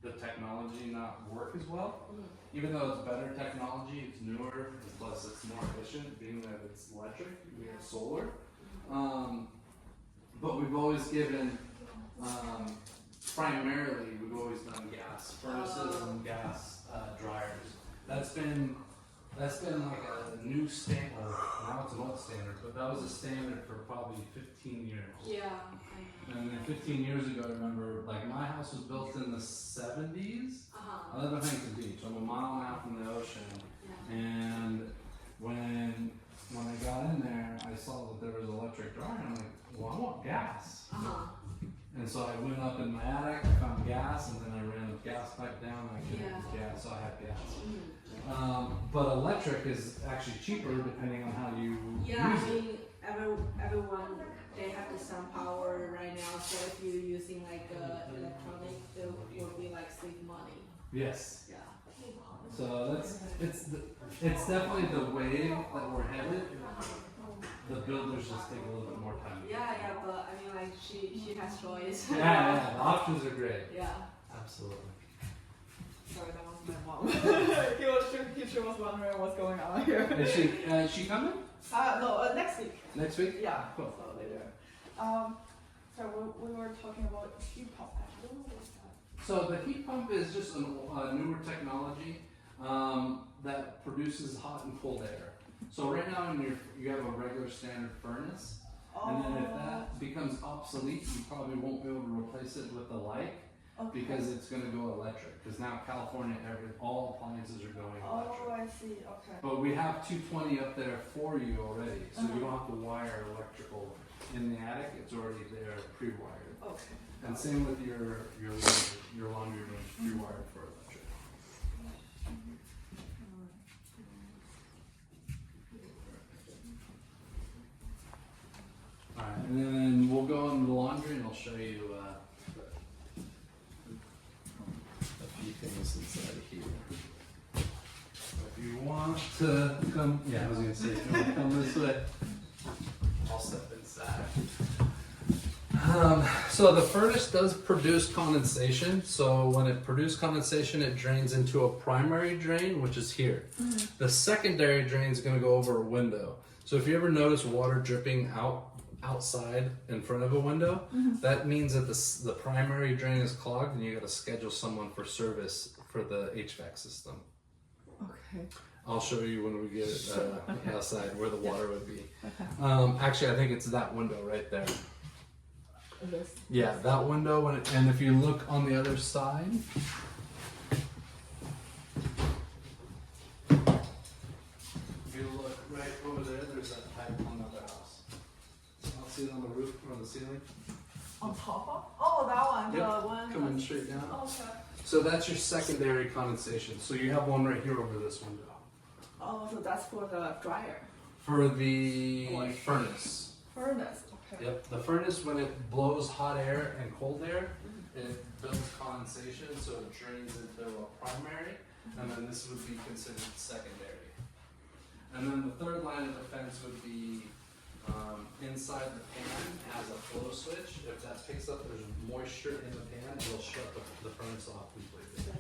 the technology not work as well. Even though it's better technology, it's newer, and plus it's more efficient, being that it's electric, we have solar. But we've always given, primarily, we've always done gas furnaces and gas dryers. That's been like a new standard. Now it's an old standard, but that was a standard for probably 15 years. Yeah. And then 15 years ago, I remember, like my house was built in the 70s. I live in Huntington Beach. I'm a mile and a half from the ocean. And when I got in there, I saw that there was an electric dryer, and I'm like, well, I want gas. And so I went up in my attic, I found gas, and then I ran the gas pipe down, and I connected gas, so I had gas. But electric is actually cheaper depending on how you use it. Everyone, they have the sun power right now, so if you're using like electronic, it will be like save money. Yes. Yeah. So it's definitely the wave that we're headed. The builders just take a little bit more time. Yeah, but I mean, like she has choice. Yeah, the options are great. Yeah. Absolutely. Sorry, that was my mom. She was wondering what's going on here. Is she coming? No, next week. Next week? Yeah, Cool. so later. So we were talking about heat pump. Actually, what was that? So the heat pump is just a newer technology that produces hot and cold air. So right now you have a regular standard furnace, and then if that becomes obsolete, you probably won't be able to replace it with the like, because it's going to go electric. Because now California, all appliances are going electric. Oh, I see. Okay. But we have 220 up there for you already, so you don't have to wire electrical in the attic. It's already there, pre-wired. Okay. And same with your laundry room, pre-wired for electric. All right, and then we'll go on the laundry, and I'll show you a few things inside of here. If you want to come, I was gonna say, if you want to come this way, I'll step inside. So the furnace does produce condensation. So when it produces condensation, it drains into a primary drain, which is here. The secondary drain is going to go over a window. So if you ever notice water dripping outside in front of a window, that means that the primary drain is clogged, and you got to schedule someone for service for the HVAC system. Okay. I'll show you when we get outside where the water would be. Okay. Actually, I think it's that window right there. This. Yeah, that window, and if you look on the other side, if you look right over there, there's that pipe on the other house. I'll see it on the roof or on the ceiling. On top of? Oh, that one. Yep, The one. coming straight down. Okay. So that's your secondary condensation. So you have one right here over this window. Oh, so that's for the dryer. For the furnace. Furnace. Okay. Yep, the furnace, when it blows hot air and cold air, it builds condensation, so it drains into a primary, and then this would be considered secondary. And then the third line of defense would be inside the pan has a flow switch. If that picks up there's moisture in the pan, it'll shut the furnace off completely.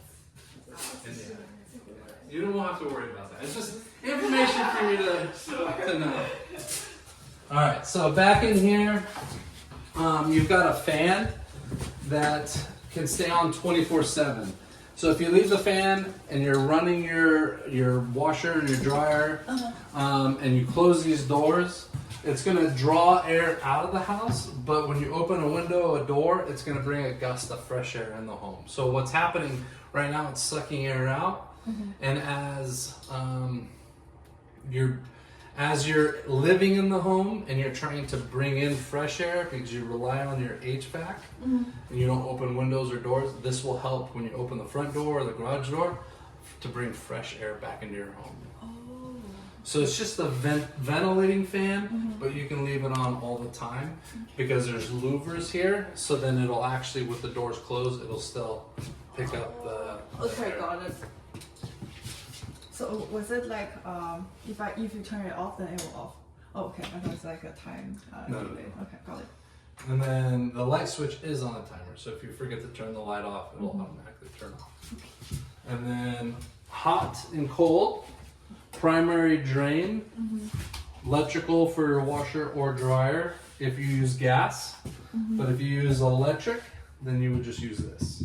You don't have to worry about that. It's just information for you to know. Alright, so back in here, you've got a fan that can stay on 24/7. So if you leave the fan and you're running your washer and your dryer, and you close these doors, it's going to draw air out of the house, but when you open a window, a door, it's going to bring a gust of fresh air in the home. So what's happening right now, it's sucking air out, and as you're living in the home and you're trying to bring in fresh air because you rely on your HVAC and you don't open windows or doors, this will help when you open the front door or the garage door to bring fresh air back into your home. So it's just a ventilating fan, but you can leave it on all the time because there's louvers here, so then it'll actually, with the doors closed, it'll still pick up the Okay, air. got it. So was it like if you turn it off, then it will off? Oh, okay. I thought it's like a time No. delay. Okay, got it. And then the light switch is on a timer, so if you forget to turn the light off, it'll automatically turn off. And then hot and cold, primary drain, electrical for your washer or dryer if you use gas, but if you use electric, then you would just use this.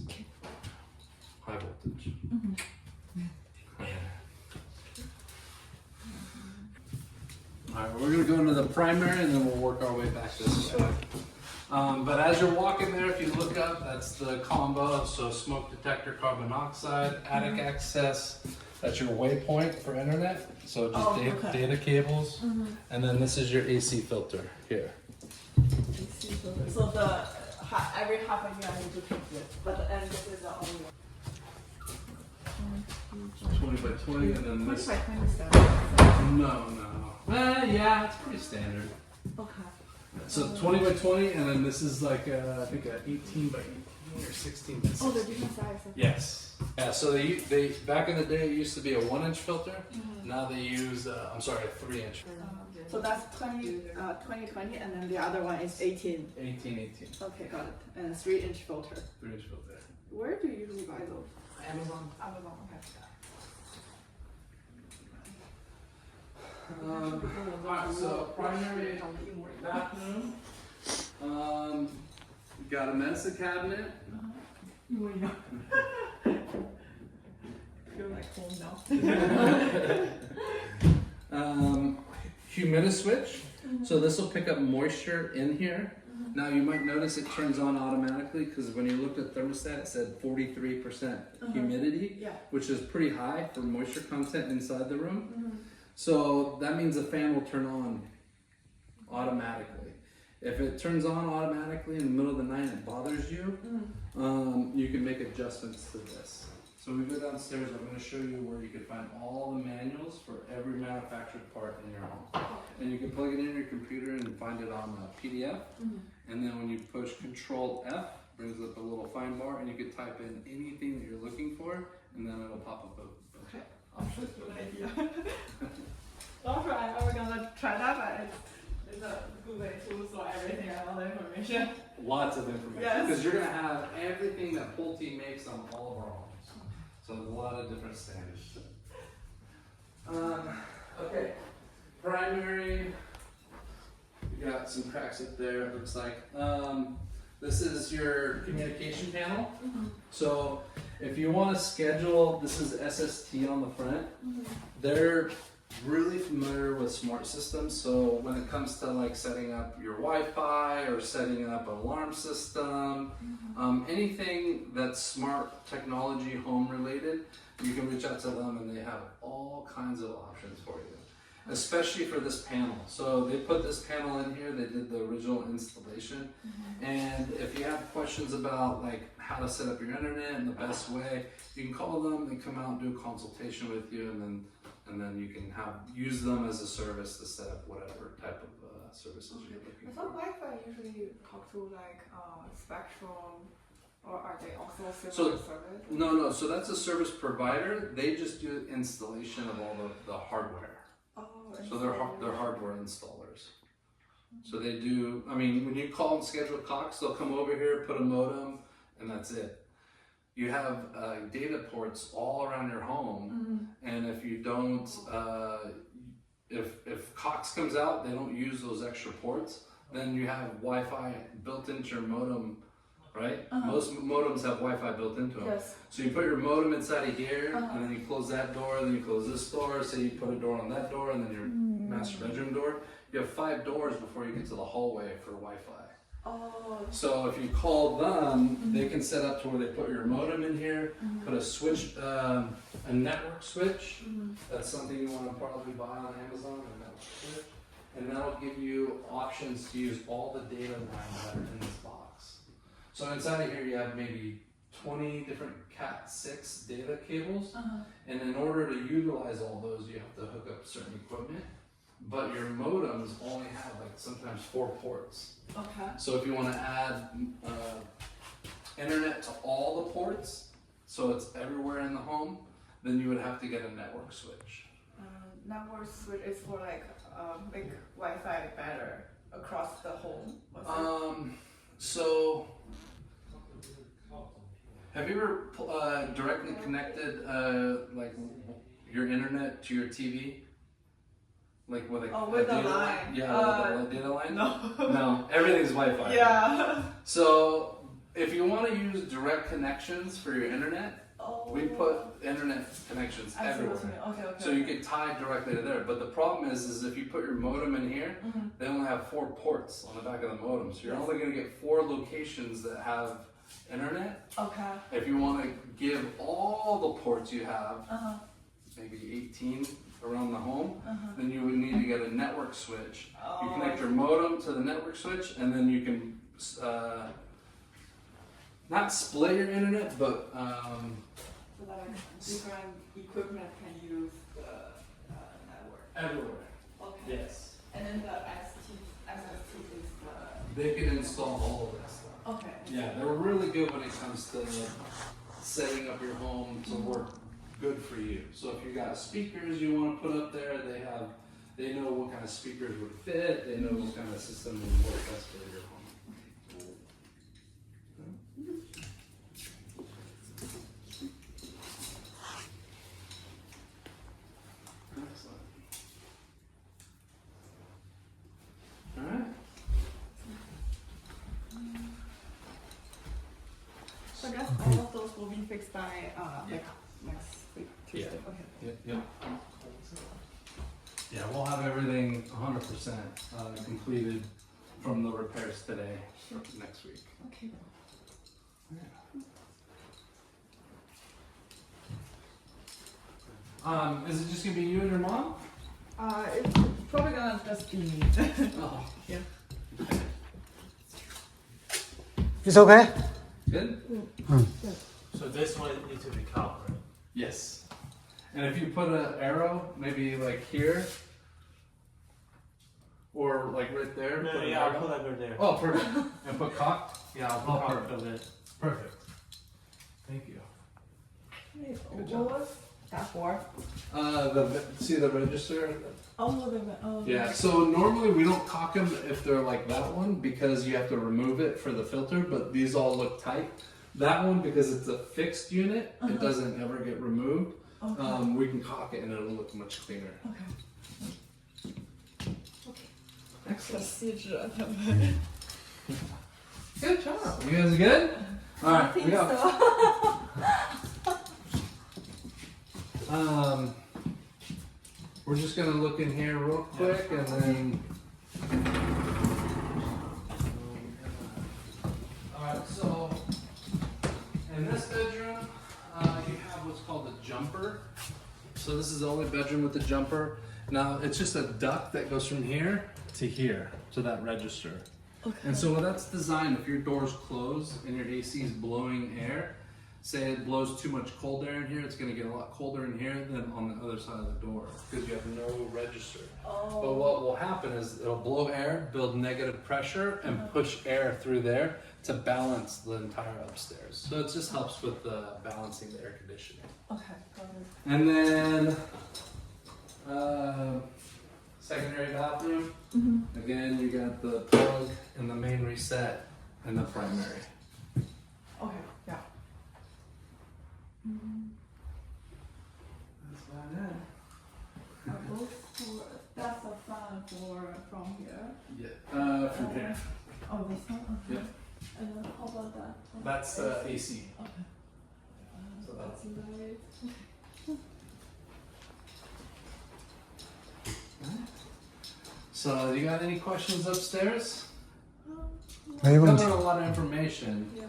High voltage. Alright, we're going to go into the primary and then we'll work our way back this way. But as you're walking there, if you look up, that's the combo. So smoke detector, carbon monoxide, attic access. That's your waypoint for internet. So just data cables. And then this is your AC filter here. So every half a year I need to change it, but and this is the only one. 20 by 20, and then 20 this. by 20 stuff. No. Yeah, it's pretty standard. Okay. So 20 by 20, and then this is like I think a 18 by 18 or 16 by 16. Oh, the different sizes. Yes. Yeah. So they back in the day it used to be a 1-inch filter. Now they use I'm sorry, a 3-inch. So that's 20, 20, and then the other one is 18. 18. Okay, got it. And 3-inch filter. 3-inch filter. Where do you usually buy those? Amazon. Amazon. Okay. Alright, so primary bathroom. You got a medicine cabinet. You know. Feel like home now. Humidity switch. So this will pick up moisture in here. Now you might notice it turns on automatically because when you looked at thermostat, it said 43% humidity, which is pretty high for moisture content inside the room. So that means the fan will turn on automatically. If it turns on automatically in the middle of the night and it bothers you, you can make adjustments to this. So we go downstairs, I'm going to show you where you can find all the manuals for every manufactured part in your home. And you can plug it in your computer and find it on a PDF. And then when you push Control F, brings up a little find bar, and you can type in anything that you're looking for, and then it'll pop up a bunch of options. Good idea. Not sure I'm ever gonna try that, but it's a good way to store everything and all the information. Lots of information. Yes. Because you're going to have everything that Pulte makes on all of our homes. So there's a lot of different standards. Okay. Primary. You got some cracks up there, it looks like. This is your communication panel. So if you want to schedule, this is SST on the front. They're really familiar with smart systems. So when it comes to like setting up your Wi-Fi or setting up an alarm system, anything that's smart technology home related, you can reach out to them and they have all kinds of options for you. Especially for this panel. So they put this panel in here, they did the original installation. And if you have questions about like how to set up your internet in the best way, you can call them, they come out and do a consultation with you, and then you can use them as a service to set up whatever type of services you're looking I for. thought Wi-Fi usually talk to like Spectrum, or are they also similar service? No, so that's a service provider. They just do installation of all the hardware. So they're hardware installers. So they do, I mean, when you call and schedule Cox, they'll come over here, put a modem, and that's it. You have data ports all around your home, and if you don't, if Cox comes out, they don't use those extra ports, then you have Wi-Fi built into your modem, right? Most modems have Wi-Fi built into them. Yes. So you put your modem inside of here, and then you close that door, then you close this door, say you put a door on that door, and then your master bedroom door. You have 5 doors before you get to the hallway for Wi-Fi. So if you call them, they can set up to where they put your modem in here, put a switch, a network switch. That's something you want to probably buy on Amazon, a network switch. And that'll give you options to use all the data lines that are in this box. So inside of here you have maybe 20 different Cat6 data cables. And in order to utilize all those, you have to hook up certain equipment. But your modems only have like sometimes 4 ports. So if you want to add internet to all the ports, so it's everywhere in the home, then you would have to get a network switch. Network switch is for like make Wi-Fi better across the home. So, have you ever directly connected like your internet to your TV? Like with a, with a the data line. Yeah, with a data line? No. No, everything's Wi-Fi. Yeah. So, if you want to use direct connections for your internet, we put internet connections I see everywhere. what you mean. Okay, okay. So you can tie directly to there. But the problem is if you put your modem in here, they only have 4 ports on the back of the modem. So you're only going to get 4 locations that have internet. Okay. If you want to give all the ports you have, maybe 18 around the home, then you would need to get a network switch. You connect your modem to the network switch, and then you can not split your internet, but So that different equipment can use the network. everywhere. Okay. Yes. And then the SST is the. They can install all of that stuff. Okay. Yeah, they're really good when it comes to setting up your home to work good for you. So if you got speakers you want to put up there, they know what kind of speakers would fit. They know what kind of system would work best for your home. Excellent. All right. So I guess all of those will be fixed by like next week, Tuesday. Yeah. Okay. Yeah. Yeah, we'll have everything 100% completed from the repairs today for next week. Okay. Is it just gonna be you and your mom? It's probably gonna just be me. Oh, Yeah. It's okay. good. So this one needs to be cut, right? Yes. And if you put an arrow, maybe like here, or like right there. No, put an yeah, I'll arrow. put that right there. Oh, perfect. And put cocked. Yeah, I'll Oh, put perfect. part of it. Perfect. Thank you. Good What job. was that for? See the register? Oh. Yeah, so normally we don't cock them if they're like that one because you have to remove it for the filter, but these all look tight. That one, because it's a fixed unit, it doesn't ever get removed. Okay. We can cock it and it'll look much cleaner. Okay. Excellent. 细致啊，他们。 Good job. You guys are good? Alright, we got we're just gonna look in here real quick and then alright, so in this bedroom you have what's called a jumper. So this is the only bedroom with the jumper. Now it's just a duct that goes from here to that register. Okay. And so that's designed, if your door's closed and your AC is blowing air, say it blows too much cold air in here, it's gonna get a lot colder in here than on the other side of the door because you have no register. Oh. But what will happen is it'll blow air, build negative pressure, and push air through there to balance the entire upstairs. So it just helps with balancing the air conditioning. Okay, got it. And then, secondary bathroom. Again, you got the plug and the main reset and the primary. Okay, yeah. That's about it. Are those for, that's a fan from here. Yeah. From here. Oh, this one? Okay. Yeah. And then how about that? one? That's AC. Okay. So That's right. So, you got any questions upstairs? Are you going Covered to? a lot of information. Yeah.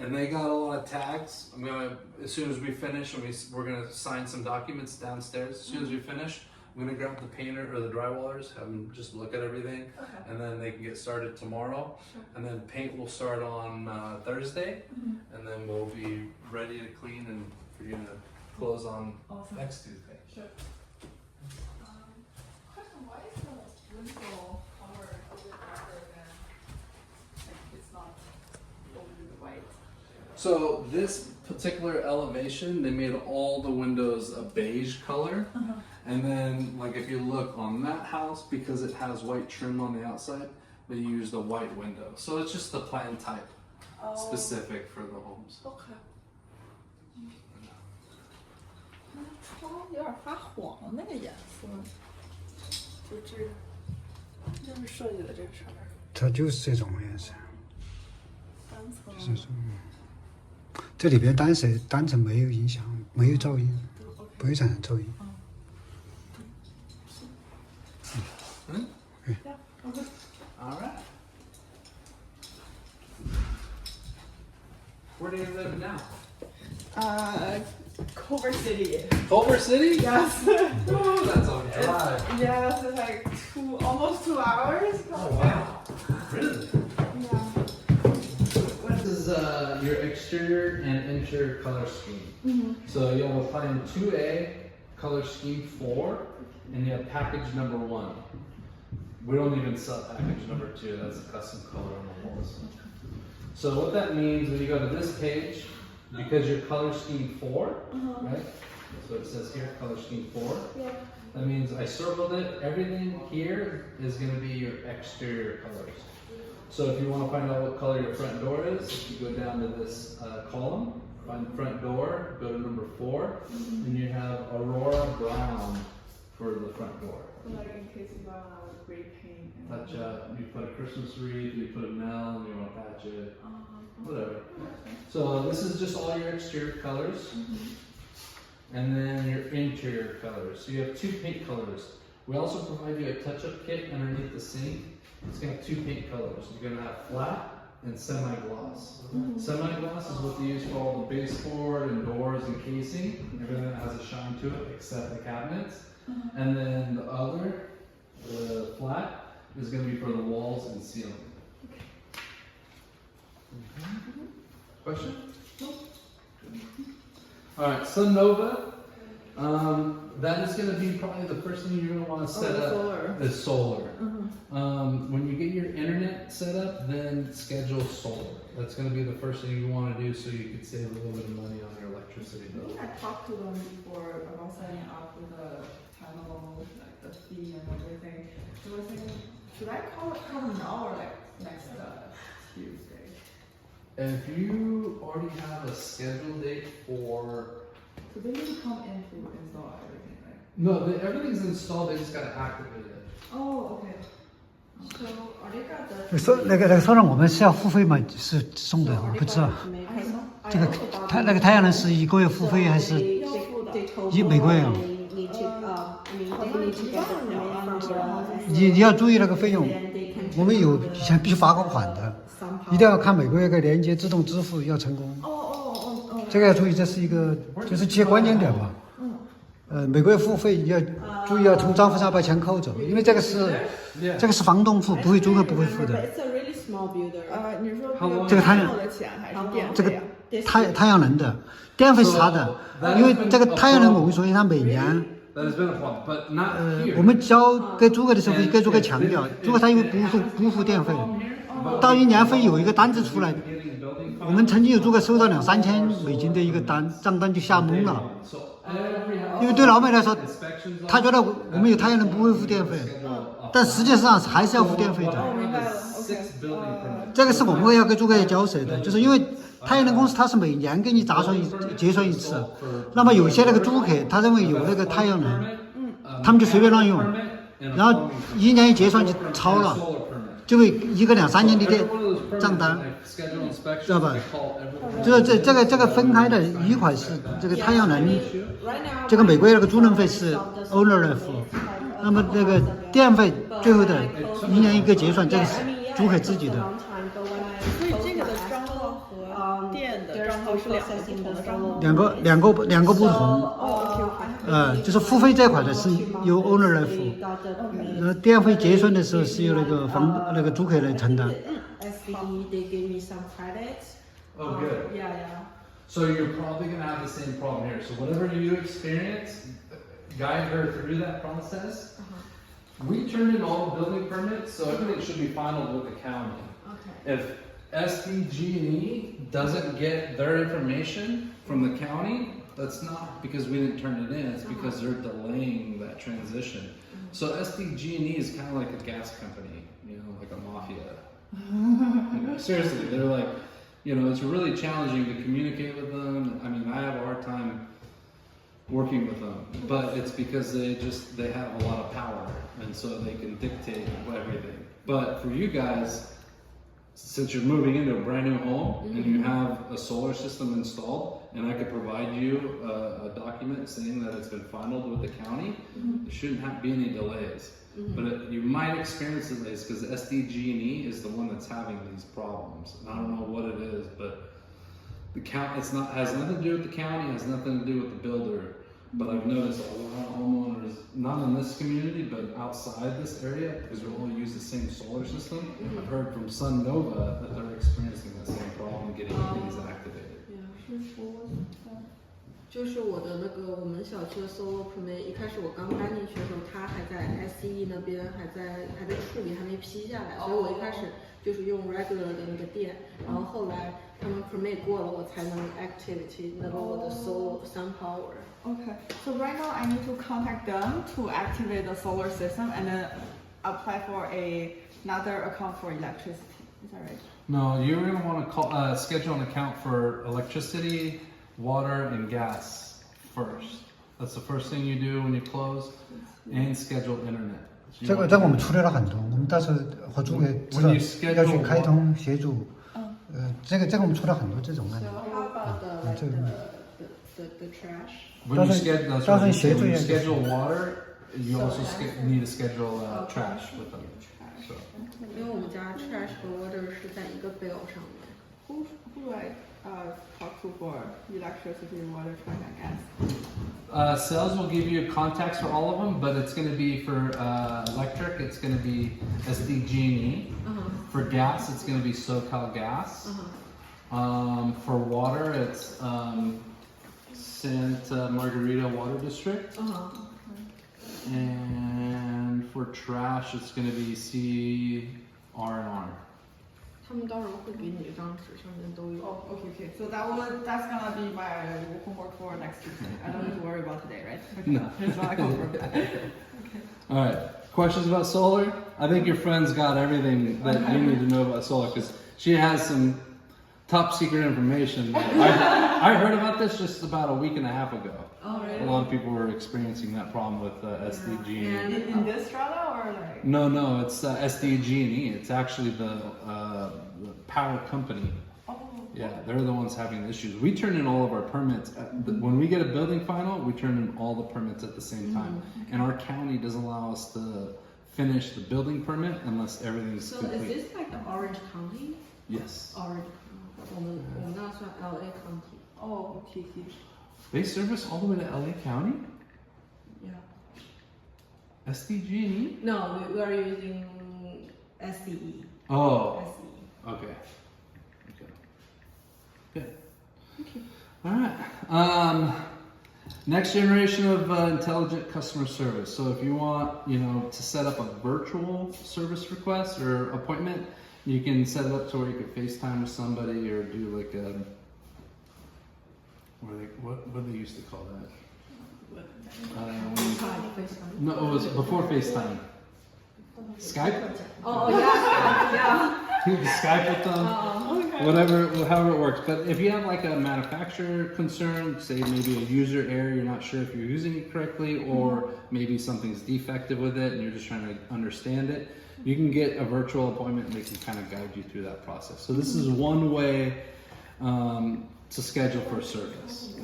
And they got a lot of tags. I'm gonna, as soon as we finish, and we're gonna sign some documents downstairs. As soon as we finish, I'm gonna grab the painter or the drywallers, have them just look at everything, Okay. and then they can get started tomorrow. And then paint will start on Thursday, and then we'll be ready to clean and for you to close on Awesome. next Tuesday. Sure. Question, why is the window cover a bit darker than, like, it's not totally white? So this particular elevation, they made all the windows a beige color. And then, like if you look on that house, because it has white trim on the outside, they use the white window. So it's just the plan type specific for the homes. OK。窗有点发黄那个颜色，就这个，就是设计的这个事儿。它就是这种颜色，单层。就是说，这里边单层没有影响，没有噪音，不会产生噪音。All right. Where do you live now? Culver City. Culver City? Yes. Oh, that's a drive. Yes, it's like almost 2 hours. Oh wow. Really? Yeah. This is your exterior and interior color scheme. So you have a plan 2A, color scheme 4, and you have package number 1. We don't even sell package number 2, that's a custom color on the walls. So what that means when you go to this page, because your color scheme 4, right? That's what it says here, color scheme 4. Yeah. That means I circled it. Everything here is going to be your exterior colors. So if you want to find out what color your front door is, you go down to this column, find front door, go to number 4, and you have Aurora Brown for the front door. Like in case you want to repaint. Touch up, you put a Christmas wreath, you put a melon, you want to patch it, whatever. So this is just all your exterior colors. And then your interior colors. So you have 2 paint colors. We also provide you a touch-up kit underneath the sink. It's going to have 2 paint colors. You're going to have flat and semi-gloss. Semi-gloss is what they use for all the baseboard and doors and casing. Everything that has a shine to it except the cabinets. And then the other, the flat, is going to be for the walls and ceiling. Question? All right, Sunnova. That is going to be probably the first thing you're going to want to set up. Solar. Is solar. When you get your internet set up, then schedule solar. That's going to be the first thing you want to do, so you can save a little bit of money on your electricity I bill. think I talked to them before about setting up with the panel, like the fee and everything. So I was thinking, should I call them now or like next Tuesday? If you already have a scheduled date for So they need to come in to install everything, right? no, everything's installed. They just got to activate it. Oh, okay. So are they got the 说那个收让我们是要付费吗？是送的，我不知道。 I 这个 also thought 他那个太阳能是1个月付费还是 they told 每个月？ they need to I mean they need to get the permit from the 你要注意那个费用， then they can 我们有以前必须罚过款的，一定要看每个月的连接自动支付要成功。这个要注意，这是一个就是一些关键点吧。每个月付费要注意要从账户上把钱扣走，因为这个是房东付，不会租客不会付的。 It's a really small builder. 你说这个太阳的钱还是电这个费啊？太阳能的电费是他的，因为这个太阳能我跟你说，他每年 That has been a problem, but not here. 我们交给租客的时候，给租客强调，如果他因为不付电费，到1年费有一个单子出来，我们曾经有租客收到2-3千美金的一个账单就吓懵了，因为对老美来说，他觉得我们有太阳能不会付电费，但实际上还是要付电费的。明白了 这个是我们要给租客交税的，就是因为太阳能公司它是每年给你结算一次，那么有些那个租客他认为有那个太阳能，他们就随便乱用，然后1年一结算就超了，就会一个2-3年的账单，知道吧？就是这个分开的一块是这个太阳能，这个每个月那个租赁费是 owner 来付，那么这个电费最后的1年一个结算，这个是租客自己的。所以这个的账号和电的账号是2个不同的账号。两个不同，就是付费这块的是由 owner 来付，然后电费结算的时候是由那个租客来承担。 They gave me some credits. Oh, good. Yeah. So you're probably going to have the same problem here. So whatever you experience, guide her through that process. We turned in all the building permits, so everything should be filed with the county. Okay. If SDG&E doesn't get their information from the county, that's not because we didn't turn it in, it's because they're delaying that transition. So SDG&E is kind of like a gas company, you know, like a mafia. You know, seriously, they're like, you know, it's really challenging to communicate with them. I mean, I have a hard time working with them, but it's because they have a lot of power, and so they can dictate everything. But for you guys, since you're moving into a brand new home and you have a solar system installed, and I could provide you a document saying that it's been finalized with the county, there shouldn't be any delays. But you might experience delays because SDG&E is the one that's having these problems. And I don't know what it is, but the county, has nothing to do with the county, has nothing to do with the builder. But I've noticed a lot of homeowners, not in this community, but outside this area, because we all use the same solar system. I've heard from Sun Nova that they're experiencing the same problem getting things activated. 就是我的那个我们小区的 solar permit， 一开始我刚搬进去的时候，它还在 SCE 那边还在处理，还没批下来，所以我一开始就是用 regular 的那个电，然后后来他们 permit 过了，我才能 activity 那个我的 solar sun power。 Okay, so right now I need to contact them to activate the solar system and then apply for another account for electricity. Is that right? No, you're going to want to schedule an account for electricity, water, and gas first. That's the first thing you do when you close, and schedule internet. 这个我们处理了很多，我们到时候和租客知道要去开通协助。这个我们处理了很多这种案例。 So how about the trash? When you schedule water, you also need to schedule trash with them. So. 因为我们家 trash 和 water 是在一个 bill 上面。 Who do I talk to for electricity, water, trash, and gas? Sales will give you contacts for all of them, but it's going to be for electric, it's going to be SDG&E. For gas, it's going to be SoCal Gas. For water, it's Santa Margarita Water District. And for trash, it's going to be CR&R. 他们到时候会给你一张纸，上面都有。 Oh, okay. So that's gonna be my homework for next week. I don't need to worry about today, right? Okay. No. Here's what I confirm. Okay. All right. Questions about solar? I think your friend's got everything that you need to know about solar because she has some top secret information. I heard about this just about a week and a half ago. Oh, really? A lot of people were experiencing that problem with SDG. And In this strata or like? No, it's SDG&E. It's actually the power company. Oh. Yeah, they're the ones having the issues. We turn in all of our permits. When we get a building final, we turn in all the permits at the same time. And our county doesn't allow us to finish the building permit unless everything's So complete. is this like the Orange County? Yes. Orange County. 我们那算 LA County. Oh, okay. They service all the way to LA County? Yeah. SDG&E? No, we are using SCE. Oh, SCE. okay. Good. All right. Next generation of intelligent customer service. So if you want, to set up a virtual service request or appointment, you can set it up to where you can FaceTime with somebody or do like a, what do they used to call that? No, it was before FaceTime. Skype? Oh, yeah. You can Skype with them, however it works. But if you have like a manufacturer concern, say maybe a user error, you're not sure if you're using it correctly, or maybe something's defective with it and you're just trying to understand it, you can get a virtual appointment and they can kind of guide you through that process. So this is one way to schedule for service.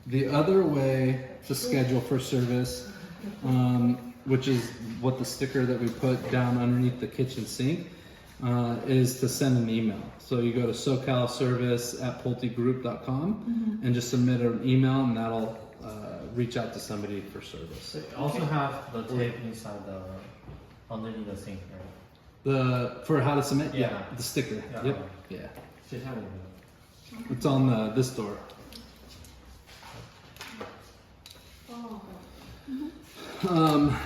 The other way to schedule for service, which is what the sticker that we put down underneath the kitchen sink, is to send an email. So you go to socalservice@pultegroup.com and just submit an email, and that'll reach out to somebody for service. They also have the tape inside underneath the sink, right? For how to submit? Yeah. The sticker. Yeah. Yep. Yeah. 写下来的。 It's on this door.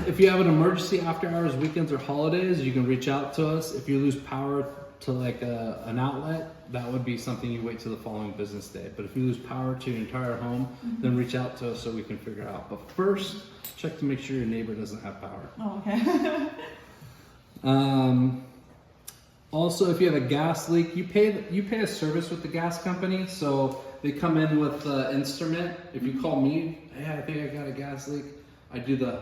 If you have an emergency after hours, weekends, or holidays, you can reach out to us. If you lose power to like an outlet, that would be something you wait till the following business day. But if you lose power to your entire home, then reach out to us so we can figure out. But first, check to make sure your neighbor doesn't have power. Oh, okay. Also, if you have a gas leak, you pay a service with the gas company, so they come in with the instrument. If you call me, hey, I think I got a gas leak, I do the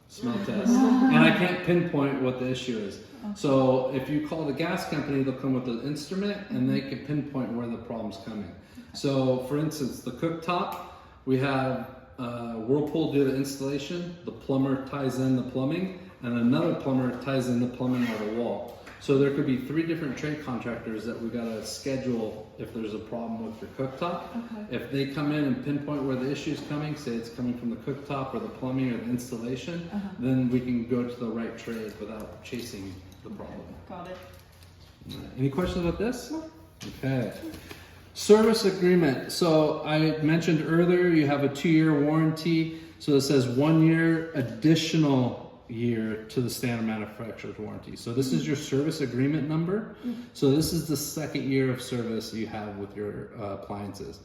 smell test, and I can't pinpoint what the issue is. So if you call the gas company, they'll come with the instrument, and they can pinpoint where the problem's coming. So, for instance, the cooktop, we have Whirlpool do the installation, the plumber ties in the plumbing, and another plumber ties in the plumbing or the wall. So there could be 3 different trade contractors that we gotta schedule if there's a problem with your cooktop. If they come in and pinpoint where the issue is coming, say it's coming from the cooktop or the plumbing or the installation, then we can go to the right trade without chasing the problem. Got it. Any questions about this? Okay. Service agreement. So I mentioned earlier you have a 2-year warranty. So it says 1 year additional year to the standard manufacturer's warranty. So this is your service agreement number. So this is the 2nd year of service you have with your appliances.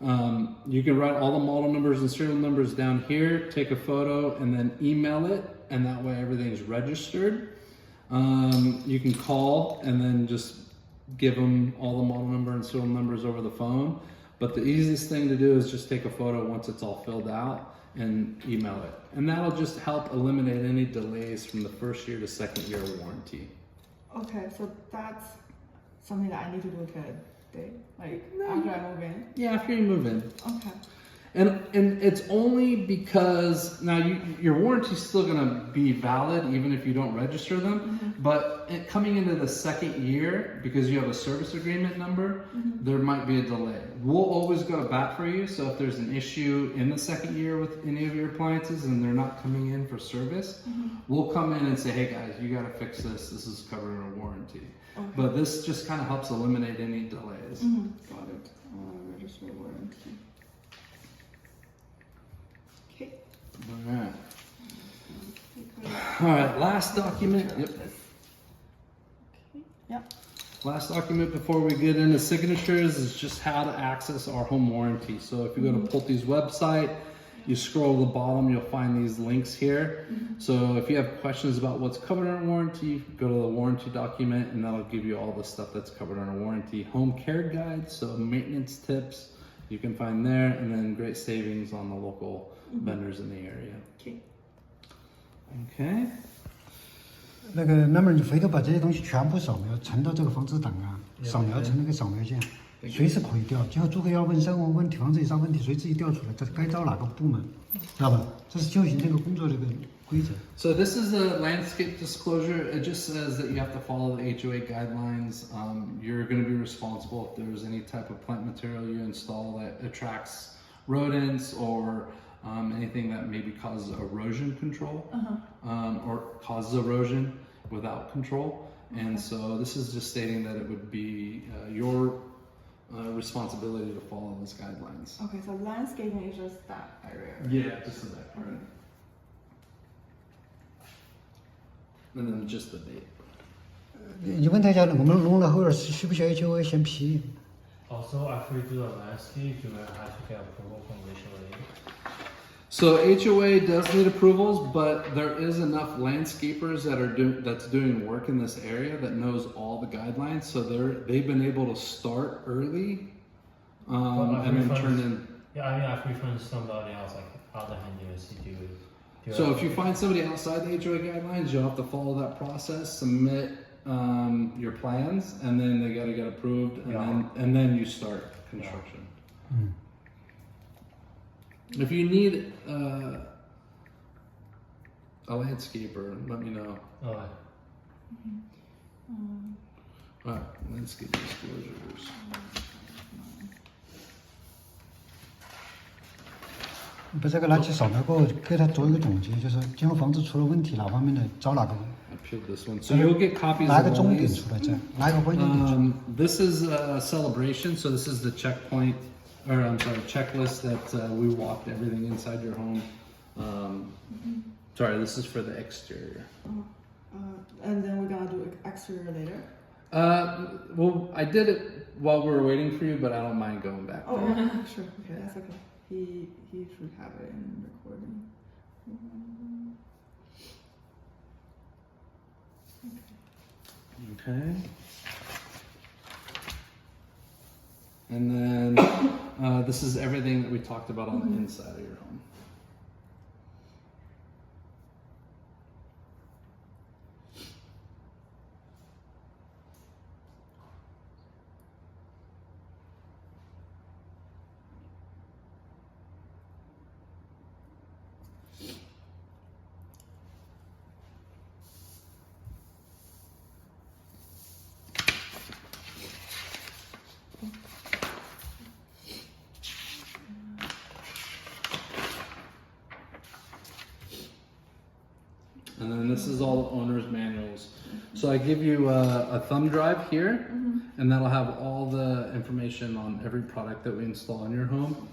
You can write all the model numbers and serial numbers down here, take a photo, and then email it, and that way everything's registered. You can call and then just give them all the model number and serial numbers over the phone. But the easiest thing to do is just take a photo once it's all filled out and email it. And that'll just help eliminate any delays from the 1st year to 2nd year warranty. Okay, so that's something that I need to do today, like after I move in. Yeah, after you move in. Okay. And it's only because now your warranty's still gonna be valid even if you don't register them. But coming into the 2nd year, because you have a service agreement number, there might be a delay. We'll always go to bat for you. So if there's an issue in the 2nd year with any of your appliances and they're not coming in for service, we'll come in and say, hey guys, you gotta fix this. This is covered in a warranty. But this just kind of helps eliminate any delays. Got it. Register warranty. Okay. All right, last document. Yep. Yep. Last document before we get into signatures is just how to access our home warranty. So if you go to Pulte's website, you scroll to the bottom, you'll find these links here. So if you have questions about what's covered on warranty, go to the warranty document and that'll give you all the stuff that's covered on a warranty. Home care guide, so maintenance tips, you can find there, and then great savings on the local vendors in the area. Okay. Okay. 那个，能不能你回头把这些东西全部扫描，存到这个房子档案，扫描成那个扫描件，随时可以调。今后租客要问生活问题、房子以上问题，随时一调出来，这该找哪个部门，知道吧？这是就行这个工作这个规则。So this is a landscape disclosure. It just says that you have to follow the HOA guidelines. You're going to be responsible if there's any type of plant material you install that attracts rodents or anything that maybe causes erosion control or causes erosion without control. And so this is just stating that it would be your responsibility to follow those guidelines. Okay, so landscaping is just that area. Yeah, just in that part. And then just the date. 你问他一下，我们弄了后边需不需要 HOA 先批？ Also, after you do the landscape, you will have to get approval from the HOA. So HOA does need approvals, but there is enough landscapers that's doing work in this area that knows all the guidelines. So they've been able to start early, and then turn in. Yeah, I mean, after you find somebody else, like other handyman to do it. So if you find somebody outside the HOA guidelines, you'll have to follow that process, submit your plans, and then they got to get approved, and then you start construction. If you need a landscaper, let me know. Alright. Alright, landscape disclosures. 把这个拿去扫描过后，给他做一个总结，就是今后房子出了问题，哪方面的找哪个， I peeled this one. So you'll get copies 哪 of 个 all 重点 these. 出来在，哪个关键点出来。 This is a celebration, so this is the checkpoint, or I'm sorry, checklist that we walked everything inside your home. Sorry, this is for the exterior. And then we're gonna do exterior later. Well, I did it while we were waiting for you, but I don't mind going back. Oh, sure. Okay, that's okay. He should have it in recording. Okay. And then this is everything that we talked about on the inside of your home. And then this is all the owner's manuals. So I give you a thumb drive here, and that'll have all the information on every product that we install in your home.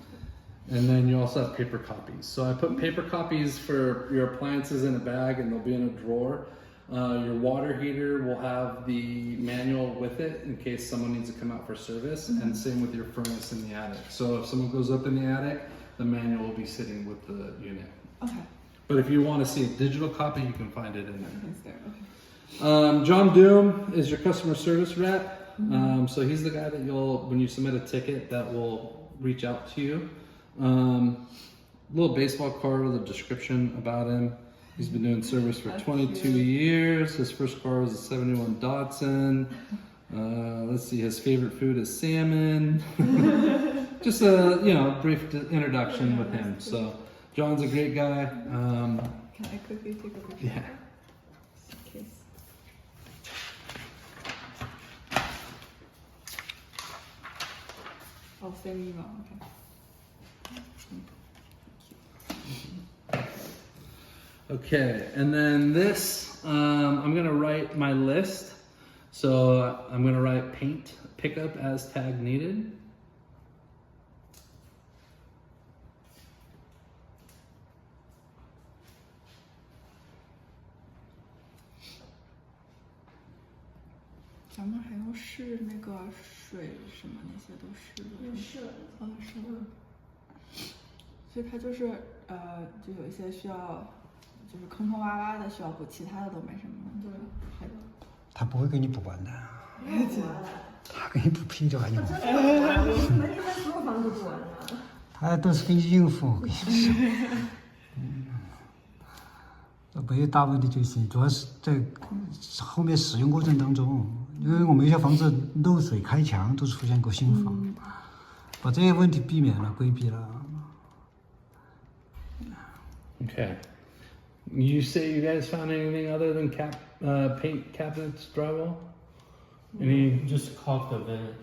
And then you also have paper copies. So I put paper copies for your appliances in a bag, and they'll be in a drawer. Your water heater will have the manual with it in case someone needs to come out for service, and same with your furnace in the attic. So if someone goes up in the attic, the manual will be sitting with the unit. Okay. But if you want to see a digital copy, you can find it in there. It's there. Okay. John Doom is your customer service rep. So he's the guy that when you submit a ticket, that will reach out to you. Little baseball card with a description about him. He's been doing service for 22 years. His first car was a 71 Datsun. Let's see, his favorite food is salmon. Just a brief introduction with him. So John's a great guy. Can I quickly take a picture? Yeah. Just in case. Oh, same email. Okay. Okay, and then this, I'm gonna write my list. So I'm gonna write paint pickup as tag needed.咱们还要试那个水什么那些都试了。是的。是的。所以它就是就有一些需要，就是坑坑洼洼的需要补，其他的都没什么。对。他不会给你补完的，补完了。他给你补屁就还你补。门里面所有房子都补完了。他都是给你应付，我跟你说。没有大问题就行，主要是在后面使用过程当中，因为我们有些房子漏水、开墙都出现过新房，把这些问题避免了、规避了。Okay. You say you guys found anything other than paint cabinets, drywall? Any? Just caulk the vent.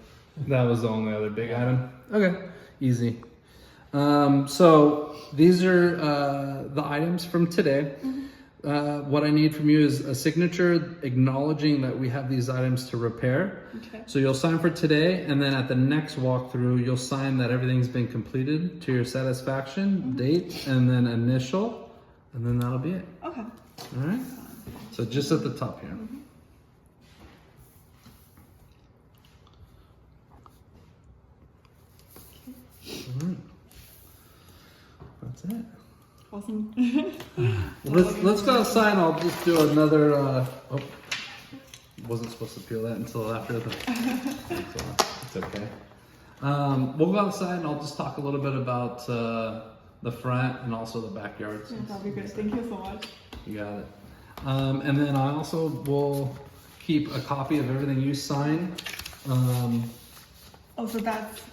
That was the only other big item. Okay, easy. So these are the items from today. What I need from you is a signature acknowledging that we have these items to repair. Okay. So you'll sign for today, and then at the next walkthrough, you'll sign that everything's been completed to your satisfaction, date, and then initial, and then that'll be it. Okay. All right? So just at the top here. All right. That's it. Awesome. Let's go outside. I'll just do another. Wasn't supposed to peel that until after the. It's okay. We'll go outside and I'll just talk a little bit about the front and also the backyards. Yeah, that'll be good. Thank you so much. You got it. And then I also will keep a copy of everything you sign. Oh, so that's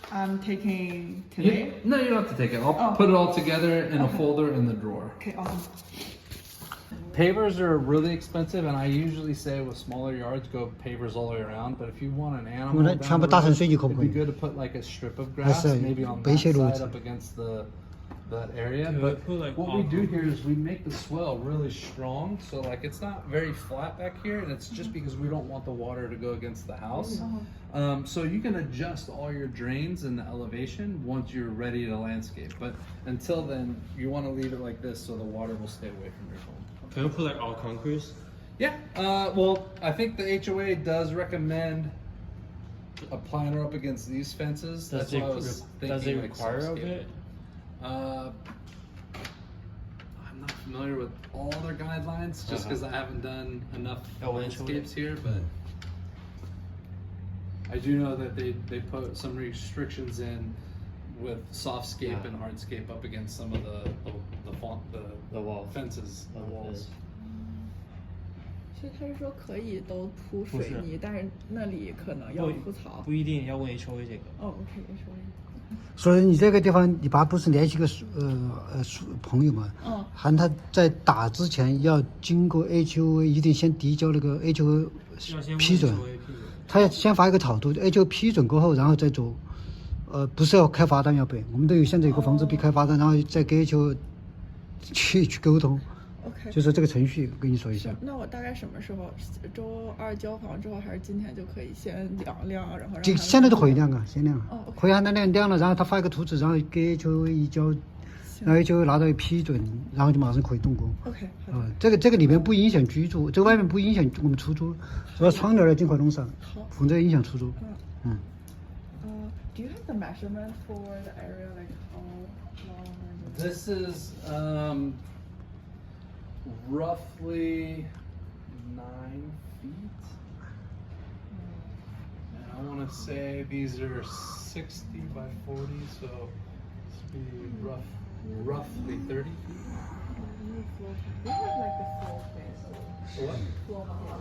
taking today? No, you don't have to take it. I'll put it all together in a folder in the drawer. Okay, awesome. Pavers are really expensive, and I usually say with smaller yards, go pavers all the way around. But if you want an animal, down the road, it'd be good to put like a strip of grass, maybe on that side up against that area. But what we do here is we make the swell really strong, so like it's not very flat back here, and it's just because we don't want the water to go against the house. So you can adjust all your drains and the elevation once you're ready to landscape. But until then, you want to leave it like this so the water will stay away from your home. Can you put like all concrete? Yeah. Well, I think the HOA does recommend a planter up against these fences. That's what I was thinking. Does it like require of soft-scape. it? I'm not familiar with all their guidelines, just because I haven't done enough landscapes here, but I do know that they put some restrictions in with softscape and hardscape up against some of the wall fences, the walls. 所以他是说可以都铺水泥，但是那里可能要铺草。不一定要问 HOA 这个。哦，OK，说。所以你这个地方，你爸不是联系个朋友嘛？喊他在打之前要经过 HOA， 一定先递交那个 HOA 批准。他要先发一个草图 ，HOA 批准过后，然后再做。不是要开罚单要背，我们都有现在有个房子必开罚单，然后再给 HOA 去沟通。OK， 就是这个程序，我跟你说一下。那我大概什么时候？周二交房之后，还是今天就可以先量，然后让现在都可以量啊，先量啊。哦，可以喊他量了，然后他发一个图纸，然后给 HOA 一交，然后 HOA 拿到批准，然后就马上可以动工。OK， 好的。这个里面不影响居住，这外面不影响我们出租，主要窗帘要尽快弄上，否则影响出租。Do you have the measurement for the area, like how long? This is roughly 9 feet. And I want to say these are 60 by 40, so this would be roughly 30 feet. Do you have like the floor plan? What? Floor plan.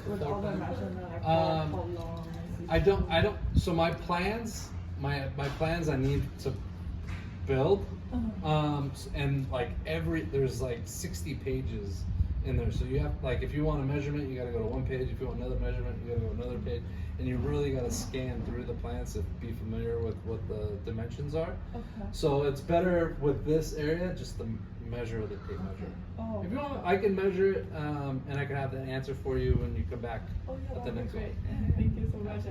With all the measurement, like how long? I don't. So my plans I need to build, and like there's like 60 pages in there. So you have, like, if you want a measurement, you got to go to one page. If you want another measurement, you got to go to another page. And you really got to scan through the plans to be familiar with what the dimensions are. Okay. So it's better with this area just to measure the tape measure. Oh. If you want, I can measure it, and I can have the answer for you when you come back at the next great. one. Thank you so much.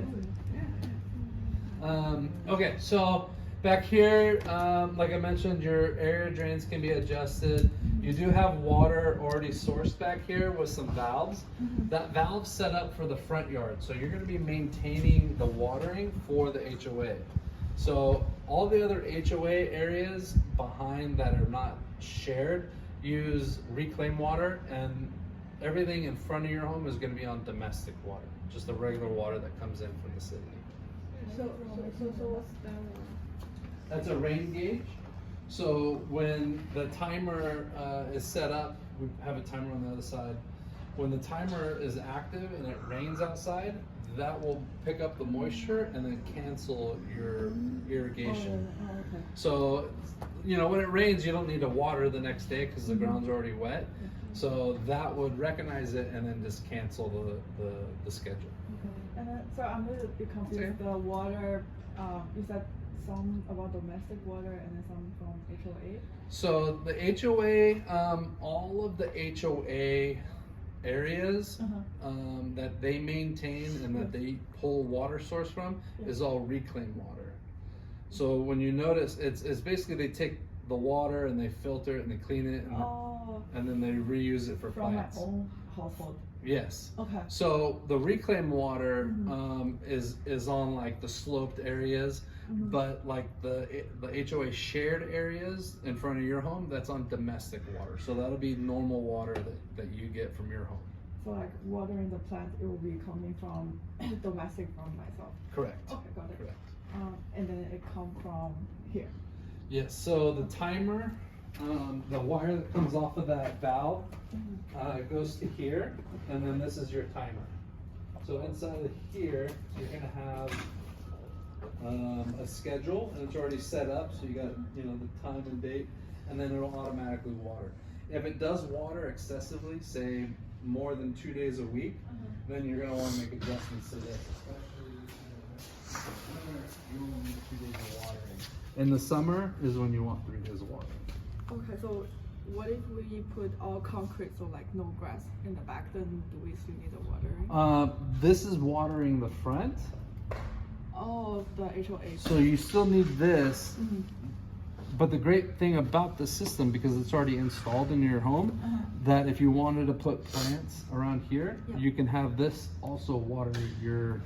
Okay, so back here, like I mentioned, your area drains can be adjusted. You do have water already sourced back here with some valves. That valve's set up for the front yard, so you're going to be maintaining the watering for the HOA. So all the other HOA areas behind that are not shared use reclaimed water, and everything in front of your home is going to be on domestic water, just the regular water that comes in from the city. So what's that one? That's a rain gauge. So when the timer is set up, we have a timer on the other side. When the timer is active and it rains outside, that will pick up the moisture and then cancel your irrigation. Oh, okay. So, when it rains, you don't need to water the next day because the ground's already wet. So that would recognize it and then just cancel the schedule. Okay. And then, so I'm a little bit confused. The water, is that some about domestic water and then some from HOA? So the HOA, all of the HOA areas that they maintain and that they pull water source from is all reclaimed water. So when you notice, it's basically they take the water and they filter it and they clean it and then they reuse it for plants. From my own household. Yes. Okay. So the reclaimed water is on like the sloped areas, but like the HOA shared areas in front of your home, that's on domestic water. So that'll be normal water that you get from your home. So like watering the plant, it will be coming from domestic from myself. Correct. Okay, got it. Correct. And then it comes from here. Yes. So the timer, the wire that comes off of that valve goes to here, and then this is your timer. So inside of here, you're gonna have a schedule, and it's already set up. So you got the time and date, and then it'll automatically water. If it does water excessively, say more than 2 days a week, then you're gonna want to make adjustments to this. Especially you only need 2 days of watering. In the summer is when you want 3 days of watering. Okay, so what if we put all concrete, so like no grass in the back, then do we still need the watering? This is watering the front. Oh, the HOA. So you still need this. but the great thing about the system, because it's already installed in your home, that if you wanted to put plants around here, you can have this also water your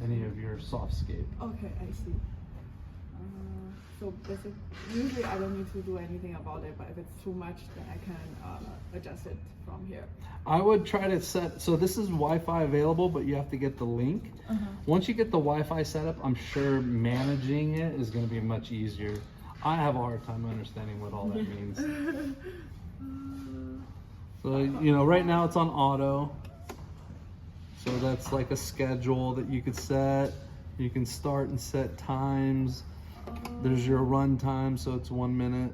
any of your softscape. Okay, I see. So basically, usually I don't need to do anything about it, but if it's too much, then I can adjust it from here. I would try to set, so this is Wi-Fi available, but you have to get the link. Once you get the Wi-Fi set up, I'm sure managing it is going to be much easier. I have a hard time understanding what all that means. So, you know, right now it's on auto. So that's like a schedule that you could set. You can start and set times. There's your run time, so it's 1 minute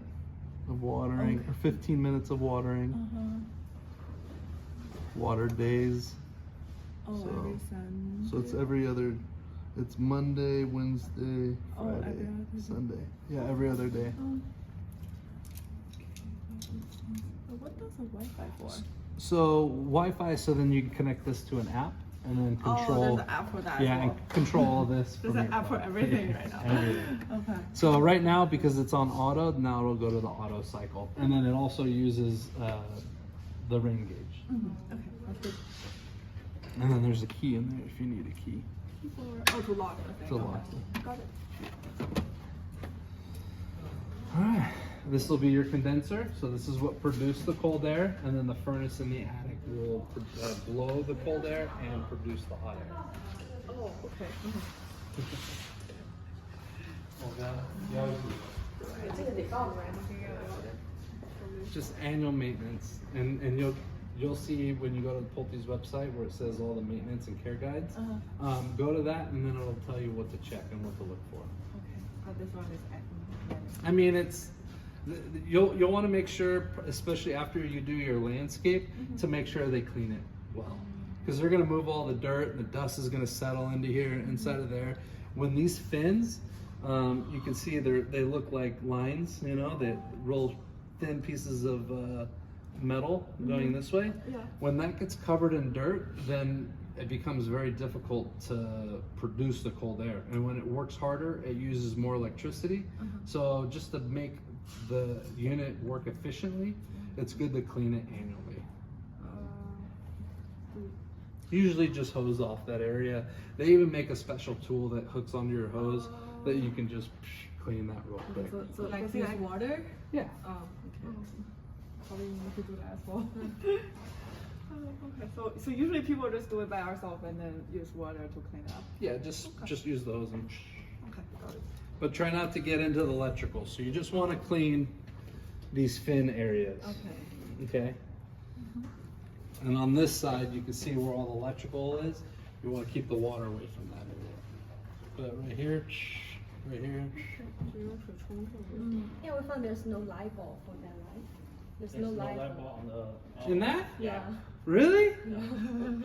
of watering, or 15 minutes of watering. Water days. Every Sunday. So it's every other, it's Monday, Wednesday, Friday, every other day. Sunday. Yeah, every other day. So what does a Wi-Fi for? So Wi-Fi, so then you can connect this to an app and then control. There's an app for that. Yeah, as well. and control all this. There's from an your app for phone. everything right now. Everything. Okay. So right now, because it's on auto, now it'll go to the auto cycle, and then it also uses the ring gauge. Okay, that's good. And then there's a key in there if you need a key To lock the thing. to lock it. Got it. All right, this will be your condenser. So this is what produced the cold air, and then the furnace in the attic will blow the cold air and produce the hot air. Oh, okay. Just annual maintenance, and you'll see when you go to the Pulte's website where it says all the maintenance and care guides. Go to that, and then it'll tell you what to check and what to look for. Okay. But this one is I mean, it's you'll want to make sure, especially after you do your landscape, to make sure they clean it well, because they're going to move all the dirt and the dust is going to settle into here inside of there. When these fins, you can see they look like lines, you know, they roll thin pieces of metal going this way. Yeah. When that gets covered in dirt, then it becomes very difficult to produce the cold air, and when it works harder, it uses more electricity. So just to make the unit work efficiently, it's good to clean it annually. Usually just hose off that area. They even make a special tool that hooks onto your hose that you can just clean that real quick. So like use water? Yeah. Oh, okay. Probably need to do that as well. Okay, so usually people just do it by ourselves and then use water to clean it up. Yeah, just use those and. Okay, got it. But try not to get into the electrical. So you just want to clean these fin areas. Okay. Okay. And on this side, you can see where all the electrical is. You want to keep the water away from that area. But right here, right here. Yeah, we found there's no light bulb for that, right? There's no light bulb. on the. In that? Yeah. Really? This one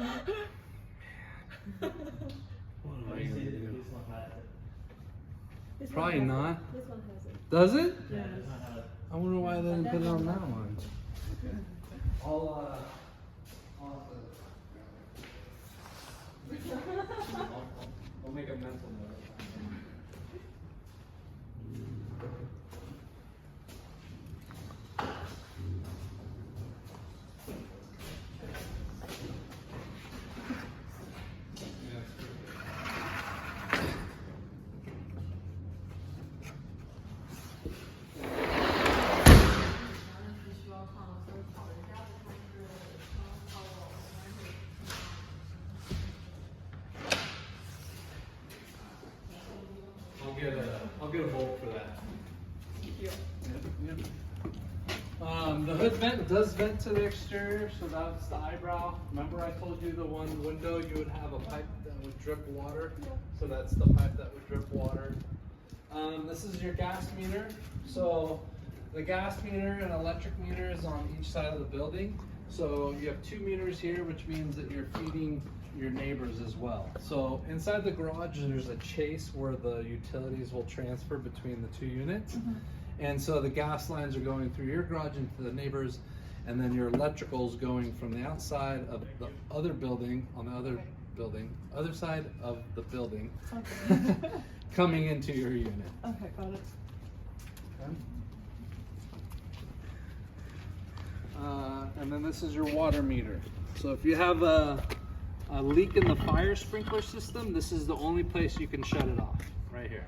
has it. This one Probably has it. not. This one has it. Does it? Yeah, this one has it. I wonder why they didn't put it on that one. I'll make a mental note. I'll get a bolt for that. Yeah. Yep. The hood vent does vent to the exterior, so that's the eyebrow. Remember I told you the one window you would have a pipe that would drip water? So that's the pipe that would drip water. This is your gas meter. So the gas meter and electric meter is on each side of the building. So you have 2 meters here, which means that you're feeding your neighbors as well. So inside the garage, there's a chase where the utilities will transfer between the 2 units. And so the gas lines are going through your garage into the neighbors, and then your electrical's going from the outside of the other building, on the other side of the building, coming into your unit. Okay, got it. And then this is your water meter. So if you have a leak in the fire sprinkler system, this is the only place you can shut it off, right here.